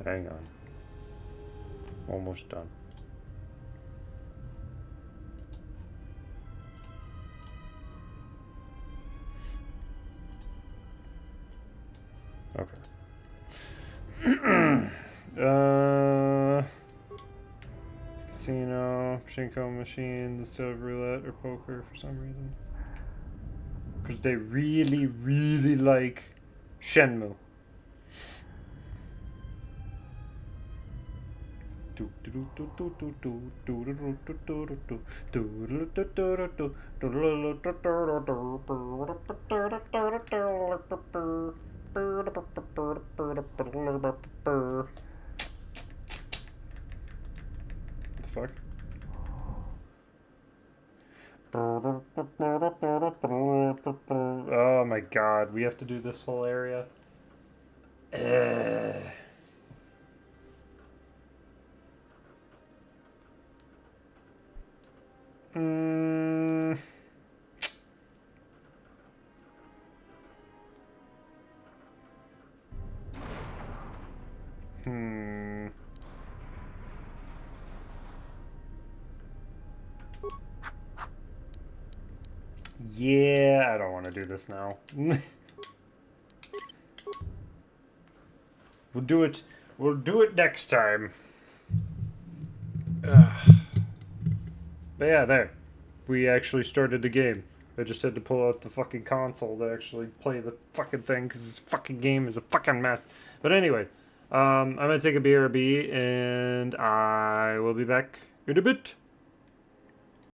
Hang on. Almost done. Okay. Casino, Pachinko machine, instead of roulette or poker for some reason. Because they really, really like Shenmue. What the fuck? Oh my god, we have to do this whole area. Yeah, I don't want to do this now. We'll do it next time. But yeah, there. We actually started the game. I just had to pull out the fucking console to actually play the fucking thing because this fucking game is a fucking mess. But anyway, I'm gonna take a BRB and I will be back in a bit.